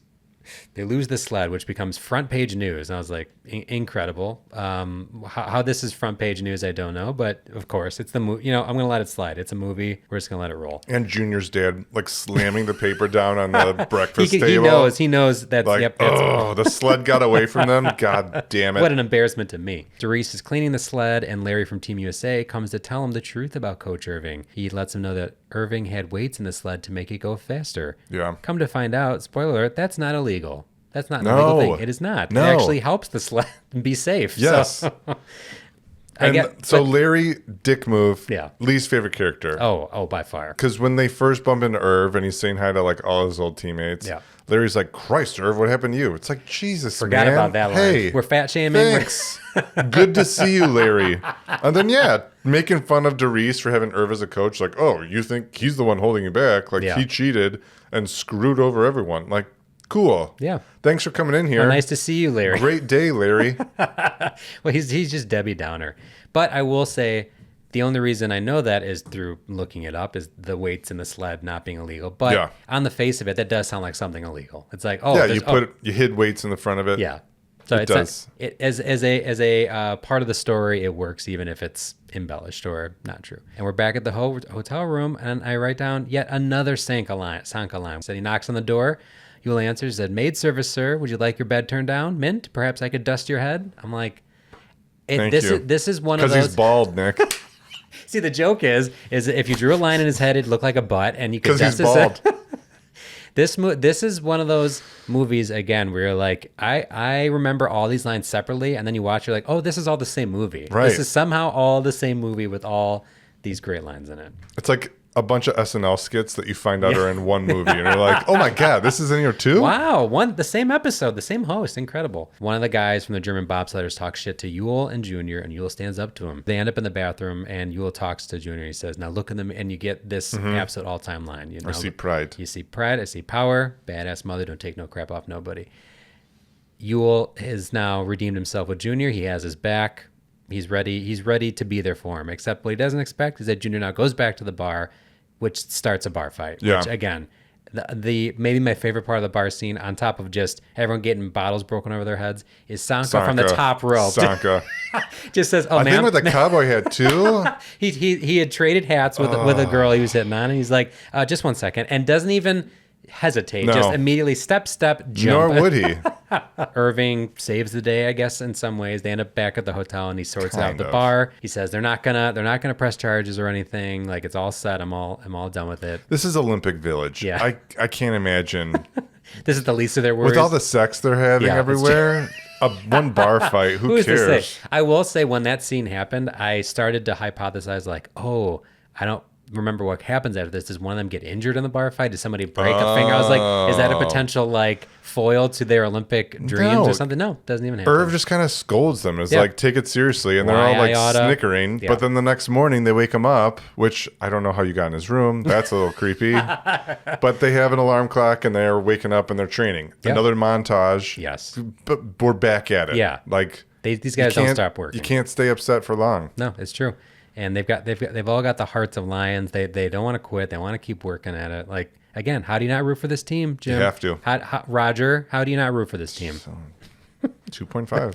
the sled, which becomes front page news. And I was like, incredible. How this is front page news, I don't know. But of course, it's the movie. I'm going to let it slide. It's a movie. We're just going to let it roll. And Junior's dad, slamming the paper down on the breakfast table. He knows that's, the sled got away from them. God damn it. What an embarrassment to me. Doris is cleaning the sled, and Larry from Team USA comes to tell him the truth about Coach Irving. He lets him know that Irving had weights in the sled to make it go faster. Yeah. Come to find out, spoiler alert, that's not illegal. That's not an illegal thing. It is not. No. It actually helps the sled be safe. Yes. So, Larry, dick move. Yeah. Least favorite character. Oh, by far. Because when they first bump into Irv and he's saying hi to all his old teammates, Larry's like, Christ, Irv, what happened to you? It's like, Jesus, Forgot man. about that line. Hey, we're fat shaming. Thanks. Good to see you, Larry. And then, making fun of Doris for having Irv as a coach. Like, oh, you think he's the one holding you back? He cheated and screwed over everyone. Like, cool. Yeah. Thanks for coming in here. Well, nice to see you, Larry. Great day, Larry. Well, he's just Debbie Downer. But I will say the only reason I know that is through looking it up is the weights in the sled not being illegal. But on the face of it, that does sound like something illegal. It's like, you hid weights in the front of it. Yeah. So it does. As a part of the story, it works even if it's embellished or not true. And we're back at the hotel room, and I write down yet another Sanka line. So he knocks on the door. Yule answers, said, maid service, sir. Would you like your bed turned down? Mint? Perhaps I could dust your head? I'm like, this is one of those. Because he's bald, Nick. See, the joke is if you drew a line in his head, it'd look like a butt, and you could dust his head. This is one of those movies, again, where you're like, I remember all these lines separately, and then you watch, you're like, oh, this is all the same movie. Right. This is somehow all the same movie with all these great lines in it. It's like a bunch of SNL skits that you find out are in one movie, and you're like, oh my God, this is in here too? Wow, the same episode, the same host, incredible. One of the guys from the German bobsledders talks shit to Yule and Junior, and Yule stands up to him. They end up in the bathroom, and Yule talks to Junior. He says, now look at them, and you get this absolute all-time line. I see pride. You see pride, I see power, badass mother, don't take no crap off nobody. Yule has now redeemed himself with Junior. He has his back. He's ready to be there for him, except what he doesn't expect is that Junior now goes back to the bar, which starts a bar fight. Yeah. Which, again, the maybe my favorite part of the bar scene, on top of just everyone getting bottles broken over their heads, is Sanka from the top rope. Sanka just says, "Oh, I man." think with the cowboy hat too. he had traded hats with a girl he was hitting on, and he's like, "Just 1 second," and doesn't even hesitate. No. Just immediately step, jump. Nor would he. Irving saves the day, I guess, in some ways. They end up back at the hotel, and he sorts out the bar. He says they're not gonna press charges or anything. Like, it's all set. I'm all done with it. This is Olympic Village. Yeah. I can't imagine. This is the least of their worries. With all the sex they're having everywhere. One bar fight. Who cares? To say? I will say, when that scene happened, I started to hypothesize, like, oh, remember what happens after this. Does one of them get injured in the bar fight? Does somebody break a finger? I was like, is that a potential like foil to their Olympic dreams or something? No, doesn't even happen. Irv just kind of scolds them. It's like, take it seriously. And they're all like snickering. Yeah. But then the next morning they wake him up, which I don't know how you got in his room. That's a little creepy. But they have an alarm clock and they're waking up and they're training. Yep. Another montage. Yes. But we're back at it. Yeah. Like these guys don't stop working. You can't stay upset for long. No, it's true. And they've all got the hearts of lions. They don't want to quit. They want to keep working at it. Like, again, how do you not root for this team, Jim? You have to. Roger, how do you not root for this team? 2.5.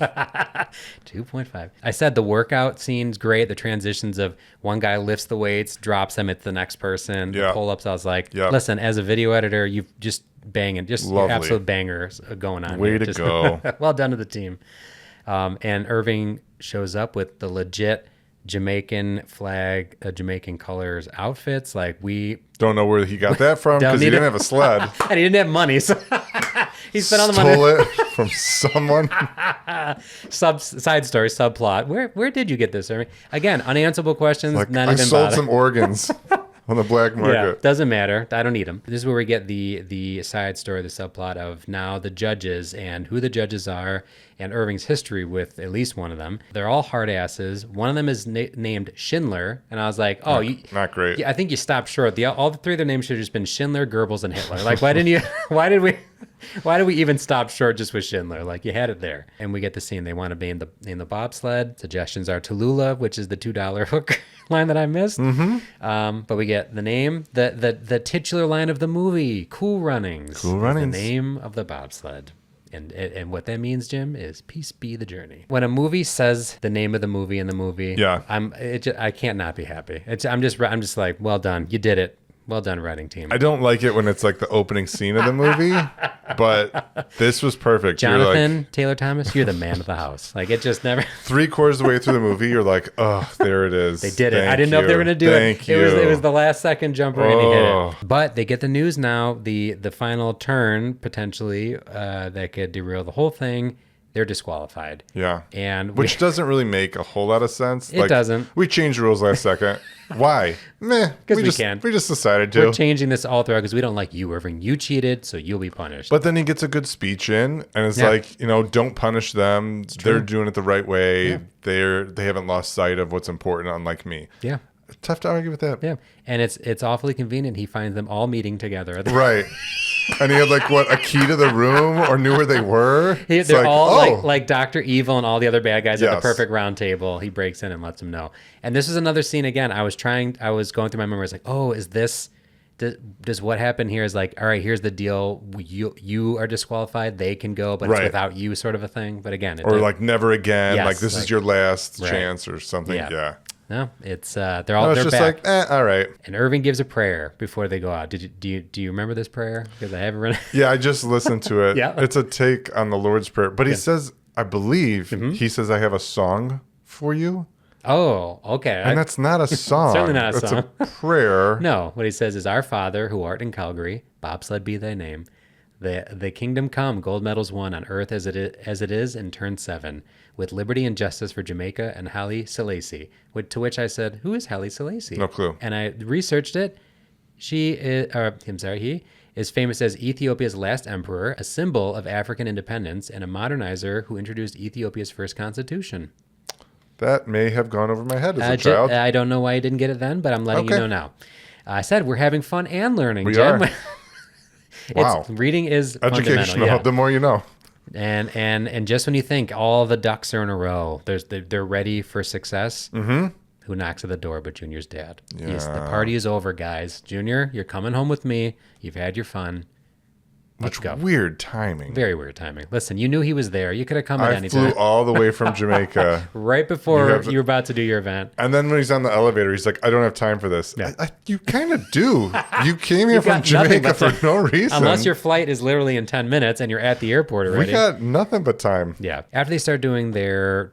2.5. I said the workout scene's great. The transitions of one guy lifts the weights, drops them, it's the next person. The pull-ups, I was like, listen, as a video editor, you've just banging, just absolute bangers going on. Way here. to go. Well done to the team. And Irving shows up with the legit Jamaican flag, Jamaican colors outfits. Like, we don't know where he got that from because he didn't have a sled. And he didn't have money, so he spent all the money. Stole it from someone. Side story, subplot. Where did you get this, Irving? Again, unanswerable questions. Like, not I even sold bother. some organs on the black market. Yeah, doesn't matter. I don't need them. This is where we get the side story, the subplot of now the judges and who the judges are and Irving's history with at least one of them. They're all hard asses. One of them is named Schindler, and I was like, oh, not great. I think you stopped short. All the three of their names should have just been Schindler, Goebbels, and Hitler. Like, why didn't you? Why did we even stop short just with Schindler? Like, you had it there. And we get the scene. They want to name the bobsled. Suggestions are Tallulah, which is the $2 hook line that I missed. Mm-hmm. But we get the name, the titular line of the movie, Cool Runnings. Cool Runnings. The name of the bobsled. And what that means, Jim, is peace be the journey. When a movie says the name of the movie in the movie, I can't not be happy. I'm just like, well done, you did it. Well done, writing team. I don't like it when it's like the opening scene of the movie, but this was perfect. Jonathan Taylor Thomas, you're the man of the house. Like, it just never. 3/4 of the way through the movie, you're like, oh, there it is. They did it. I didn't know if they were going to do it. It was the last second jumper and he hit it. But they get the news now, the final turn, potentially, that could derail the whole thing. They're disqualified. Yeah. Which doesn't really make a whole lot of sense. It doesn't. We changed rules last second. Why? Meh. Because we can. We just decided to. We're changing this all throughout because we don't like you, Irving. You cheated, so you'll be punished. But then he gets a good speech in, and it's like, don't punish them. They're doing it the right way. Yeah. They haven't lost sight of what's important, unlike me. Yeah. Tough to argue with that. Yeah. And it's awfully convenient. He finds them all meeting together. Right. And he had a key to the room or knew where they were. They're all like Dr. Evil and all the other bad guys at the perfect round table. He breaks in and lets them know. And this is another scene again. I was going through my memory. I was like, oh, is this, does what happened here is like, all right, here's the deal. You are disqualified. They can go, but it's without you, sort of a thing. But again, never again. Yes, this is your last chance or something. Yeah. No, it's they're just back. All right. And Irving gives a prayer before they go out. Do you remember this prayer? Because I haven't read it. Yeah, I just listened to it. Yeah. It's a take on the Lord's Prayer. But he says, I believe, he says, I have a song for you. Oh, okay. And that's not a song. Certainly not a song. It's a prayer. No, what he says is, Our Father, who art in Calgary, bobsled be thy name. The kingdom come, gold medals won on earth as it is in turn 7, with liberty and justice for Jamaica and Haile Selassie. To which I said, who is Haile Selassie? No clue. And I researched it. He is famous as Ethiopia's last emperor, a symbol of African independence, and a modernizer who introduced Ethiopia's first constitution. That may have gone over my head as a child. I don't know why I didn't get it then, but I'm letting you know now. I said we're having fun and learning. We Jim. are. Wow. Reading is educational. Yeah. The more you know. And just when you think all the ducks are in a row, they're ready for success. Mm-hmm. Who knocks at the door but Junior's dad? Yeah. Yes, the party is over, guys. Junior, you're coming home with me. You've had your fun. Let's go. Weird timing. Very weird timing. Listen, you knew he was there. You could have come at any time. I flew all the way from Jamaica. Right before you were about to do your event. And then when he's on the elevator, he's like, I don't have time for this. Yeah. You kind of do. You came here from Jamaica for no reason. Unless your flight is literally in 10 minutes and you're at the airport already. We got nothing but time. Yeah. After they start doing their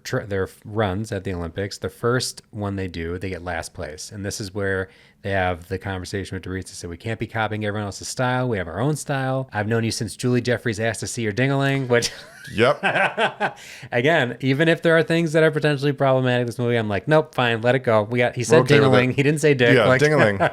runs at the Olympics, the first one they do, they get last place. And this is where They have the conversation with Doris. They said, we can't be copying everyone else's style. We have our own style. I've known you since Julie Jeffries asked to see your ding-a-ling, which... Yep. Again, even if there are things that are potentially problematic in this movie, I'm like, nope, fine, let it go. He said okay ding-a-ling. He didn't say dick. Yeah, like, ding-a-ling.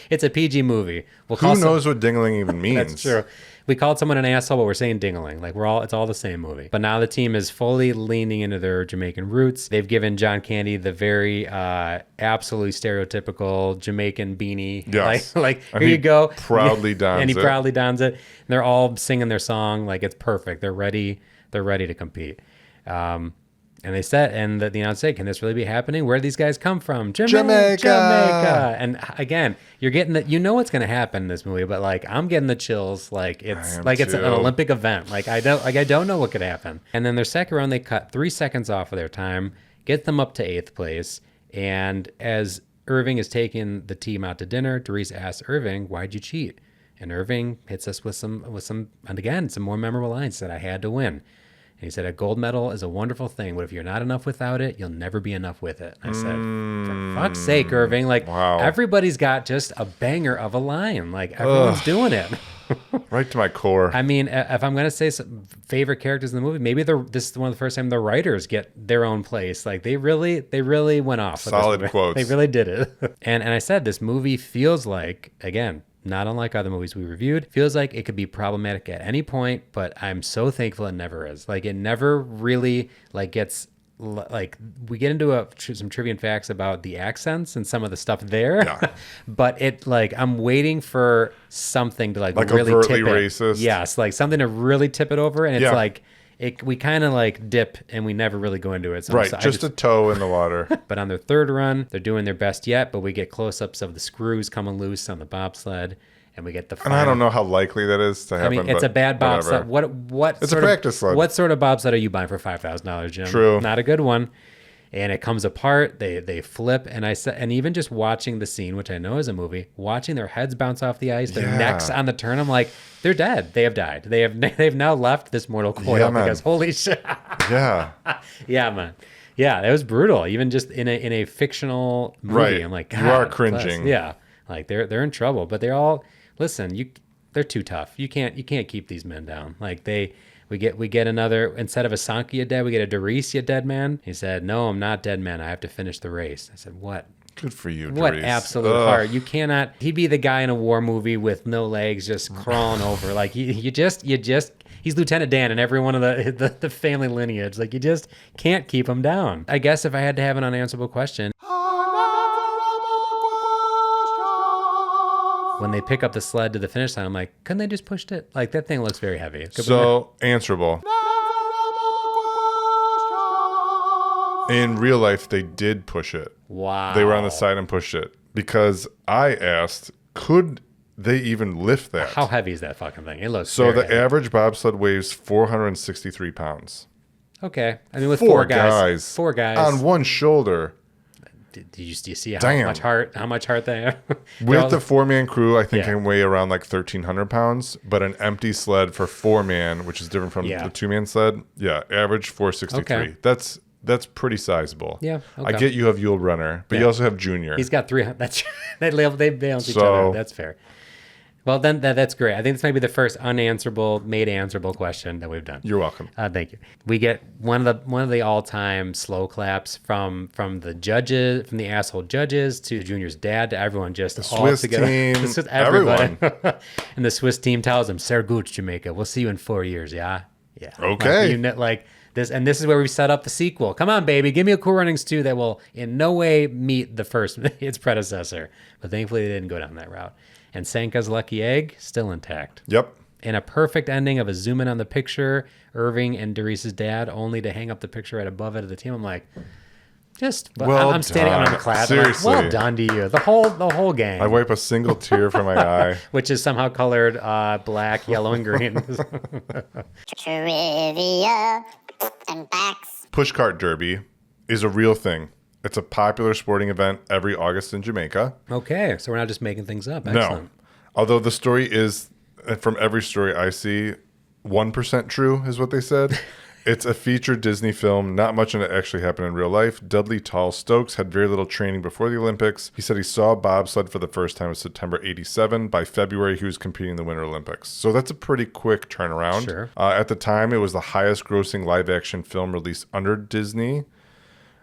It's a PG movie. Who knows what ding-a-ling even means? That's true. We called someone an asshole, but we're saying ding-a-ling. Like it's all the same movie. But now the team is fully leaning into their Jamaican roots. They've given John Candy the very absolutely stereotypical Jamaican beanie. Yes. Like here you go. Proudly dons and he it. proudly dons it. And they're all singing their song. Like it's perfect. They're ready. They're ready to compete. And they said, and the announcer said, can this really be happening? Where do these guys come from? Jamaica. And again, you're getting that, what's going to happen in this movie, but like, I'm getting the chills. Like it's an Olympic event. Like I don't know what could happen. And then their second round, they cut 3 seconds off of their time, get them up to 8th place. And as Irving is taking the team out to dinner, Doris asks Irving, why'd you cheat? And Irving hits us with some, and again, some more memorable lines. Said, I had to win. And he said, a gold medal is a wonderful thing, but if you're not enough without it, you'll never be enough with it. I said, for fuck's sake, Irving. Like, Everybody's got just a banger of a line. Like, everyone's doing it. Right to my core. I mean, if I'm going to say some favorite characters in the movie, maybe this is one of the first time the writers get their own place. Like, they really went off. Solid quotes. They really did it. And I said, this movie feels like, again, not unlike other movies we reviewed, feels like it could be problematic at any point, but I'm so thankful it never is. Like, it never really gets, like, we get into some trivia and facts about the accents and some of the stuff there, but I'm waiting for something to like really overtly tip it. Racist. Yes, like something to really tip it over, and it's like, we kind of like dip and we never really go into it. So right, just a toe in the water. But on their third run, they're doing their best yet, but we get close-ups of the screws coming loose on the bobsled, and we get the final. And I don't know how likely that is to happen. I mean, it's a bad bobsled. What? It's a practice sled. What sort of bobsled are you buying for $5,000, Jim? True. Not a good one. And it comes apart. They flip, and even just watching the scene, which I know is a movie, watching their heads bounce off the ice, their necks on the turn, I'm like, they're dead. They have died. They've now left this mortal coil because holy shit. Yeah. Yeah, man. Yeah, that was brutal. Even just in a fictional movie, right. I'm like, God, you are cringing. Yeah, like they're in trouble, but they're all they're too tough. You can't keep these men down. Like we get another, instead of a Sankia dead, we get a Doris, you dead man. He said, no, I'm not dead man. I have to finish the race. I said, what? Good for you, What Doris. absolute heart. You cannot, he'd be the guy in a war movie with no legs just crawling over. Like you just, he's Lieutenant Dan in every one of the family lineage. Like you just can't keep him down. I guess if I had to have an unanswerable question, when they pick up the sled to the finish line, I'm like, couldn't they just pushed it? Like, that thing looks very heavy. So, answerable. In real life, they did push it. Wow. They were on the side and pushed it. Because I asked, could they even lift that? How heavy is that fucking thing? It looks so very the heavy. average bobsled weighs 463 pounds. Okay. I mean, with four guys. On one shoulder. Do you see how much heart they have? With the 4-man crew, I think can weigh around like 1,300 pounds, but an empty sled for 4-man, which is different from the 2-man sled, average 463. Okay. That's pretty sizable. Yeah, okay. I get you have Yule Runner, but you also have Junior. He's got 300. That's they balance each other. That's fair. Well, then that's great. I think this might be the first made answerable question that we've done. You're welcome. Thank you. We get one of the all-time slow claps from the judges, from the asshole judges to Junior's dad to everyone, just the all Swiss together. team, This is everybody. Everyone. And the Swiss team tells him, "Sehr gut, Jamaica. We'll see you in 4 years." Yeah. Okay. Like this, and this is where we set up the sequel. Come on, baby, give me a Cool Runnings 2 that will in no way meet the first its predecessor. But thankfully, they didn't go down that route. And Sanka's lucky egg, still intact. Yep. And a perfect ending of a zoom in on the picture, Irving and Doris's dad, only to hang up the picture right above it of the team. I'm like, I'm standing on the class. Seriously. Like, well done to you. The whole gang. I wipe a single tear from my eye. Which is somehow colored black, yellow, and green. Trivia and facts. Pushcart Derby is a real thing. It's a popular sporting event every August in Jamaica. Okay, so we're not just making things up. Excellent. No. Although the story is, from every story I see, 1% true is what they said. It's a feature Disney film. Not much in it actually happened in real life. Dudley Tall Stokes had very little training before the Olympics. He said he saw bobsled for the first time in September 87. By February, he was competing in the Winter Olympics. So that's a pretty quick turnaround. Sure. At the time, it was the highest grossing live action film released under Disney.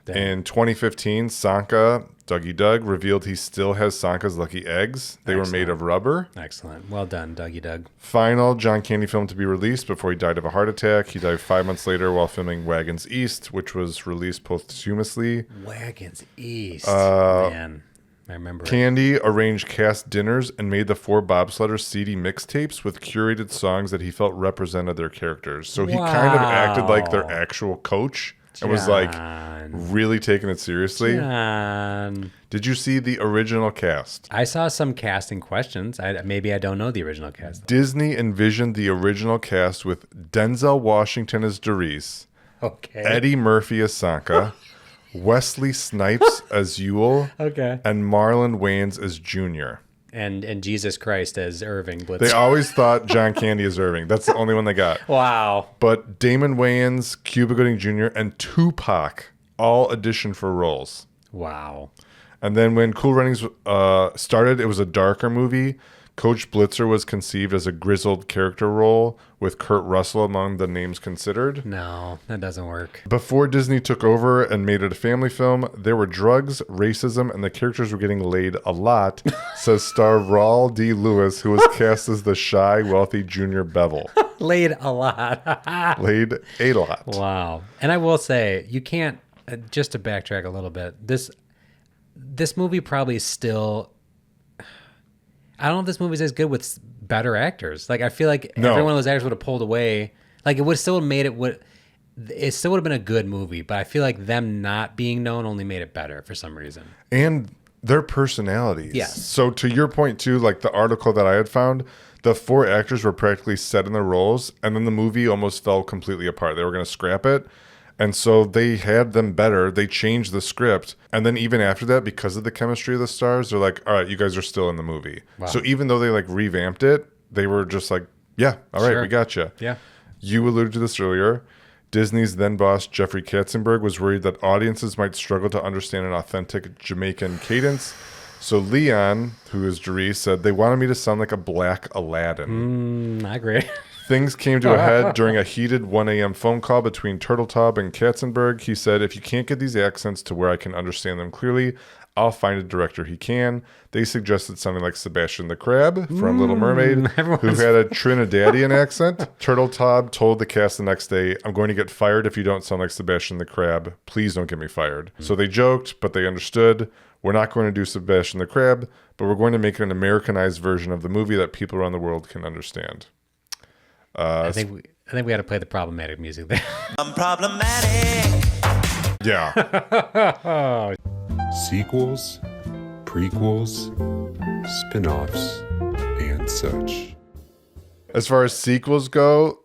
Damn. In 2015, Sanka, Dougie Doug, revealed he still has Sanka's lucky eggs. They were made of rubber. Excellent. Well done, Dougie Doug. Final John Candy film to be released before he died of a heart attack. He died 5 months later while filming Wagons East, which was released posthumously. Wagons East. Man, I remember. Candy arranged cast dinners and made the 4 bobsledders CD mixtapes with curated songs that he felt represented their characters. So he kind of acted like their actual coach. It was like really taking it seriously. John. Did you see the original cast? I saw some casting questions. Maybe I don't know the original cast. Disney envisioned the original cast with Denzel Washington as Doris, Eddie Murphy as Sanka, Wesley Snipes as Yule, and Marlon Wayans as Junior. And Jesus Christ as Irving Blitzer. They always thought John Candy as Irving. That's the only one they got. Wow. But Damon Wayans, Cuba Gooding Jr., and Tupac all auditioned for roles. Wow. And then when Cool Runnings started, it was a darker movie. Coach Blitzer was conceived as a grizzled character role with Kurt Russell among the names considered. No, that doesn't work. Before Disney took over and made it a family film, there were drugs, racism, and the characters were getting laid a lot, says star Raul D. Lewis, who was cast as the shy, wealthy Junior Bevel. Laid a lot. Laid a lot. Wow. And I will say, you can't, just to backtrack a little bit, this movie probably still... I don't know if this movie's as good with better actors. Like, I feel like every one of those actors would have pulled away. Like, it would still have made it still would have been a good movie, but I feel like them not being known only made it better for some reason. And their personalities. Yes. So to your point too, like the article that I had found, the 4 actors were practically set in their roles, and then the movie almost fell completely apart. They were going to scrap it. And so they had them better. They changed the script. And then even after that, because of the chemistry of the stars, they're like, all right, you guys are still in the movie. Wow. So even though they like revamped it, they were just like, yeah, all right, we got you. Yeah. You alluded to this earlier. Disney's then boss, Jeffrey Katzenberg, was worried that audiences might struggle to understand an authentic Jamaican cadence. So Leon, who is Doris, said, they wanted me to sound like a black Aladdin. I agree. Things came to a head during a heated 1 a.m. phone call between Turteltaub and Katzenberg. He said, if you can't get these accents to where I can understand them clearly, I'll find a director he can. They suggested something like Sebastian the Crab from Little Mermaid, who had a Trinidadian accent. Turteltaub told the cast the next day, I'm going to get fired if you don't sound like Sebastian the Crab. Please don't get me fired. So they joked, but they understood. We're not going to do Sebastian the Crab, but we're going to make an Americanized version of the movie that people around the world can understand. I think we got to play the problematic music there. I'm problematic. Yeah. Sequels, prequels, spinoffs, and such. As far as sequels go,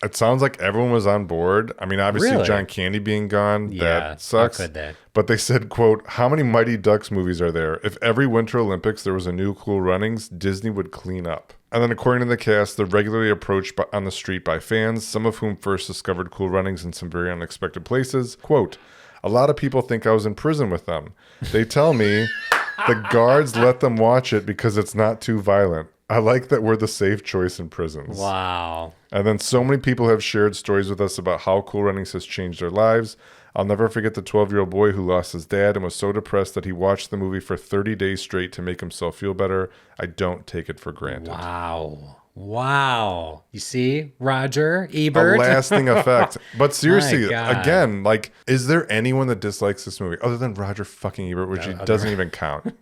it sounds like everyone was on board. I mean, obviously, Really? John Candy being gone, Yeah, that sucks. how could that? But they said, quote, how many Mighty Ducks movies are there? If every Winter Olympics there was a new Cool Runnings, Disney would clean up. And then according to the cast, they're regularly approached on the street by fans, some of whom first discovered Cool Runnings in some very unexpected places. Quote, a lot of people think I was in prison with them. They tell me the guards let them watch it because it's not too violent. I like that we're the safe choice in prisons. Wow. And then so many people have shared stories with us about how Cool Runnings has changed their lives. I'll never forget the 12-year-old boy who lost his dad and was so depressed that he watched the movie for 30 days straight to make himself feel better. I don't take it for granted. Wow. You see, Roger Ebert. A lasting effect. But seriously, My God. again, like, is there anyone that dislikes this movie other than Roger fucking Ebert, which he doesn't even count?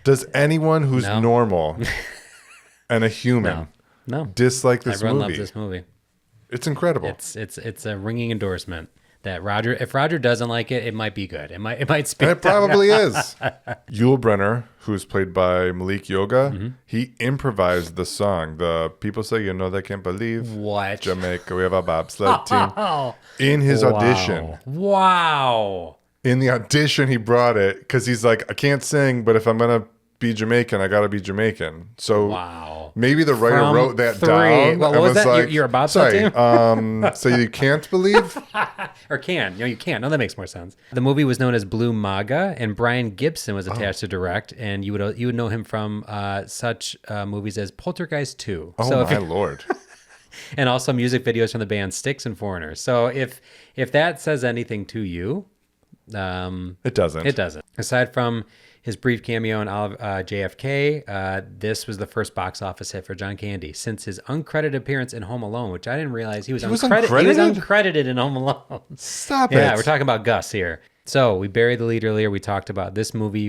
Does anyone who's normal and a human dislike this Everyone movie? loves this movie. It's incredible. It's a ringing endorsement that if Roger doesn't like it, it might be good. It might speak. And it probably is. Yul Brynner, who's played by Malik Yoga, he improvised the song. The people say, you know, they can't believe what Jamaica, we have a bobsled team. In his audition. Wow. In the audition, he brought it because he's like, I can't sing, but if I'm gonna be Jamaican. I got to be Jamaican. So wow. Maybe the writer From wrote that 3. down. What was that? Like, you're a bobsled team? So you can't believe? Or can. No, you can't. No, that makes more sense. The movie was known as Blue Maga, and Brian Gibson was attached to direct, and you would know him from such movies as Poltergeist 2. Oh, so my Lord. And also music videos from the band Styx and Foreigners. So if that says anything to you, it doesn't. It doesn't. Aside from his brief cameo in JFK, this was the first box office hit for John Candy since his uncredited appearance in Home Alone, which I didn't realize he was uncredited. He was uncredited in Home Alone. Stop it. Yeah, we're talking about Gus here. So we buried the lead earlier. We talked about this movie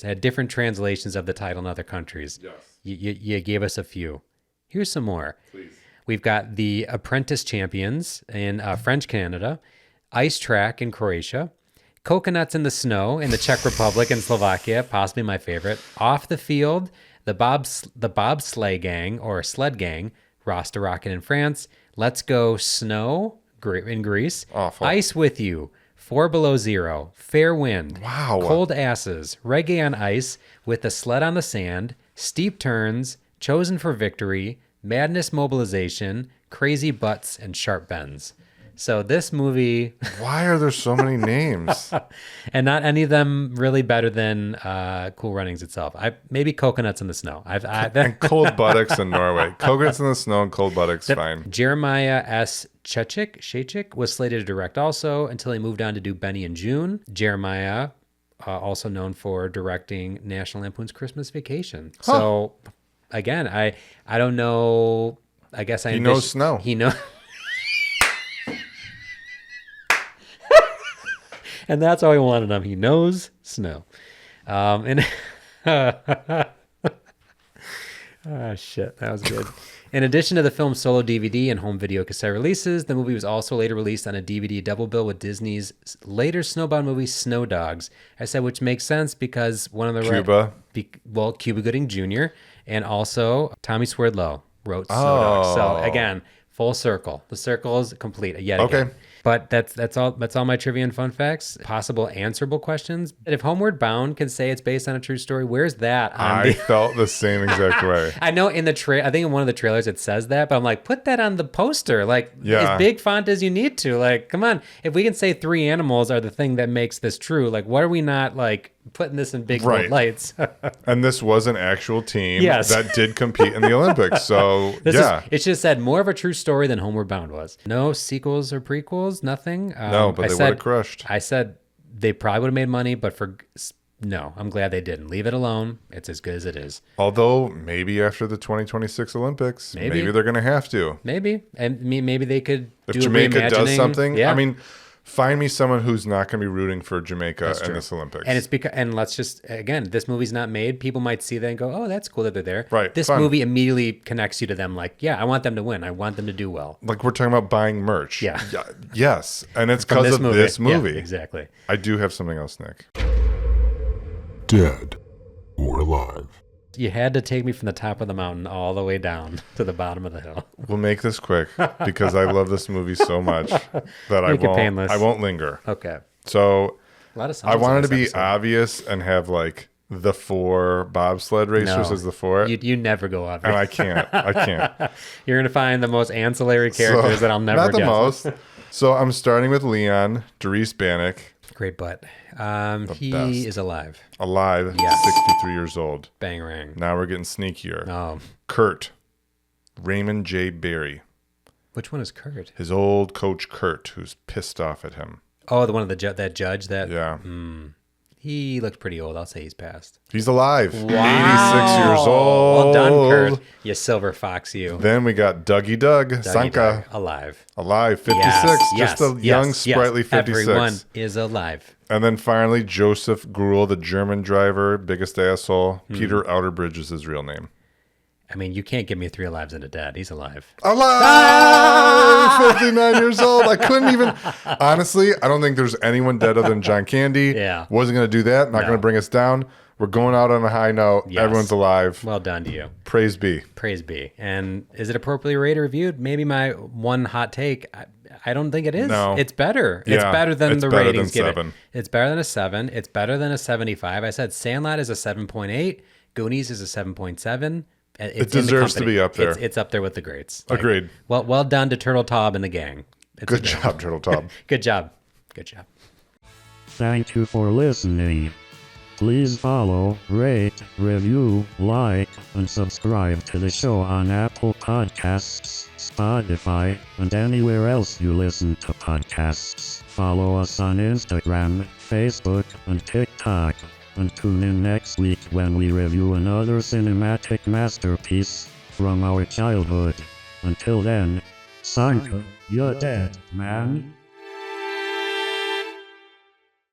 had different translations of the title in other countries. Yes. You gave us a few. Here's some more. Please. We've got The Apprentice Champions in French Canada, Ice Track in Croatia, Coconuts in the Snow in the Czech Republic and Slovakia, possibly my favorite, Off the Field, the Bobsleigh Gang or Sled Gang, Rasta Rocket in France, Let's Go Snow in Greece, Awful. Ice With You, 4 Below Zero, Fair Wind, Wow. Cold Asses, Reggae on Ice, With a Sled on the Sand, Steep Turns, Chosen for Victory, Madness Mobilization, Crazy Butts, and Sharp Bends. So this movie... Why are there so many names? And not any of them really better than Cool Runnings itself. Maybe Coconuts in the Snow. And Cold Buttocks in Norway. Coconuts in the Snow and Cold Buttocks, fine. Jeremiah S. Shachik was slated to direct also until he moved on to do Benny and June. Jeremiah, also known for directing National Lampoon's Christmas Vacation. Huh. So... Again, I don't know. I guess he knows snow. He knows, and that's how he wanted him. He knows snow. And shit, that was good. In addition to the film's solo DVD and home video cassette releases, the movie was also later released on a DVD double bill with Disney's later snowbound movie Snow Dogs. I said, which makes sense because one of the Cuba Gooding Jr. and also Tommy Swerdlow wrote Snow Dogs. So again, full circle. The circle is complete yet again. Okay. But that's all my trivia and fun facts. Possible answerable questions. If Homeward Bound can say it's based on a true story, where's that? I felt the same exact way. I know I think in one of the trailers it says that, but I'm like, put that on the poster. Like, as big font as you need to. Like, come on. If we can say 3 animals are the thing that makes this true, like, why are we not, like, putting this in big bold lights? And this was an actual team that did compete in the Olympics. So, it just said more of a true story than Homeward Bound was. No sequels or prequels, nothing. No, but they would have crushed. I said they probably would have made money, but no, I'm glad they didn't. Leave it alone. It's as good as it is. Although, maybe after the 2026 Olympics, maybe they're going to have to. Maybe. And maybe they could if Jamaica does something. Yeah. I mean, find me someone who's not going to be rooting for Jamaica in this Olympics. And it's because, and let's just, again, this movie's not made. People might see that and go, oh, that's cool that they're there. Right. This movie immediately connects you to them. Like, yeah, I want them to win. I want them to do well. Like we're talking about buying merch. Yeah. Yes. And it's because of this movie. Yeah, exactly. I do have something else, Nick. Dead or alive? You had to take me from the top of the mountain all the way down to the bottom of the hill. We'll make this quick because I love this movie so much that I won't linger. Okay. So a lot of I wanted to be obvious and have like the 4 bobsled racers as the 4. You never go obvious. And I can't. You're going to find the most ancillary characters that I'll never guess. Not the most. So I'm starting with Leon, Dries Bannock. Great butt. He is alive. Alive, yes. 63 years old. Bang rang. Now we're getting sneakier. Oh. Kurt, Raymond J. Barry. Which one is Kurt? His old coach Kurt, who's pissed off at him. Oh, the one of that judge that. Yeah. He looked pretty old. I'll say he's passed. He's alive. Wow. 86 years old. Well done, Kurt. You silver fox, you. Then we got Dougie Doug Sanka. Alive. Alive, 56. Just a young, sprightly 56. Everyone is alive. And then finally, Joseph Gruel, the German driver, biggest asshole. Peter Outerbridge is his real name. I mean, you can't give me 3 alives and a dead. He's alive. Alive! 59 years old. I couldn't even. Honestly, I don't think there's anyone dead other than John Candy. Yeah. Wasn't going to do that. Not going to bring us down. We're going out on a high note. Yes. Everyone's alive. Well done to you. Praise be. Praise be. And is it appropriately rated or reviewed? Maybe my one hot take. I don't think it is. No. It's better. Yeah, it's better than the ratings give it. Seven. It's better than a 7. It's better than a 75. I said Sandlot is a 7.8. Goonies is a 7.7. It deserves to be up there. It's up there with the greats. Agreed. Well done to Turtle Tob and the gang. Good job, Turtle Tob. Good job. Thank you for listening. Please follow, rate, review, like, and subscribe to the show on Apple Podcasts, Spotify, and anywhere else you listen to podcasts. Follow us on Instagram, Facebook, and TikTok. And tune in next week when we review another cinematic masterpiece from our childhood. Until then, Sanka, you're dead, man.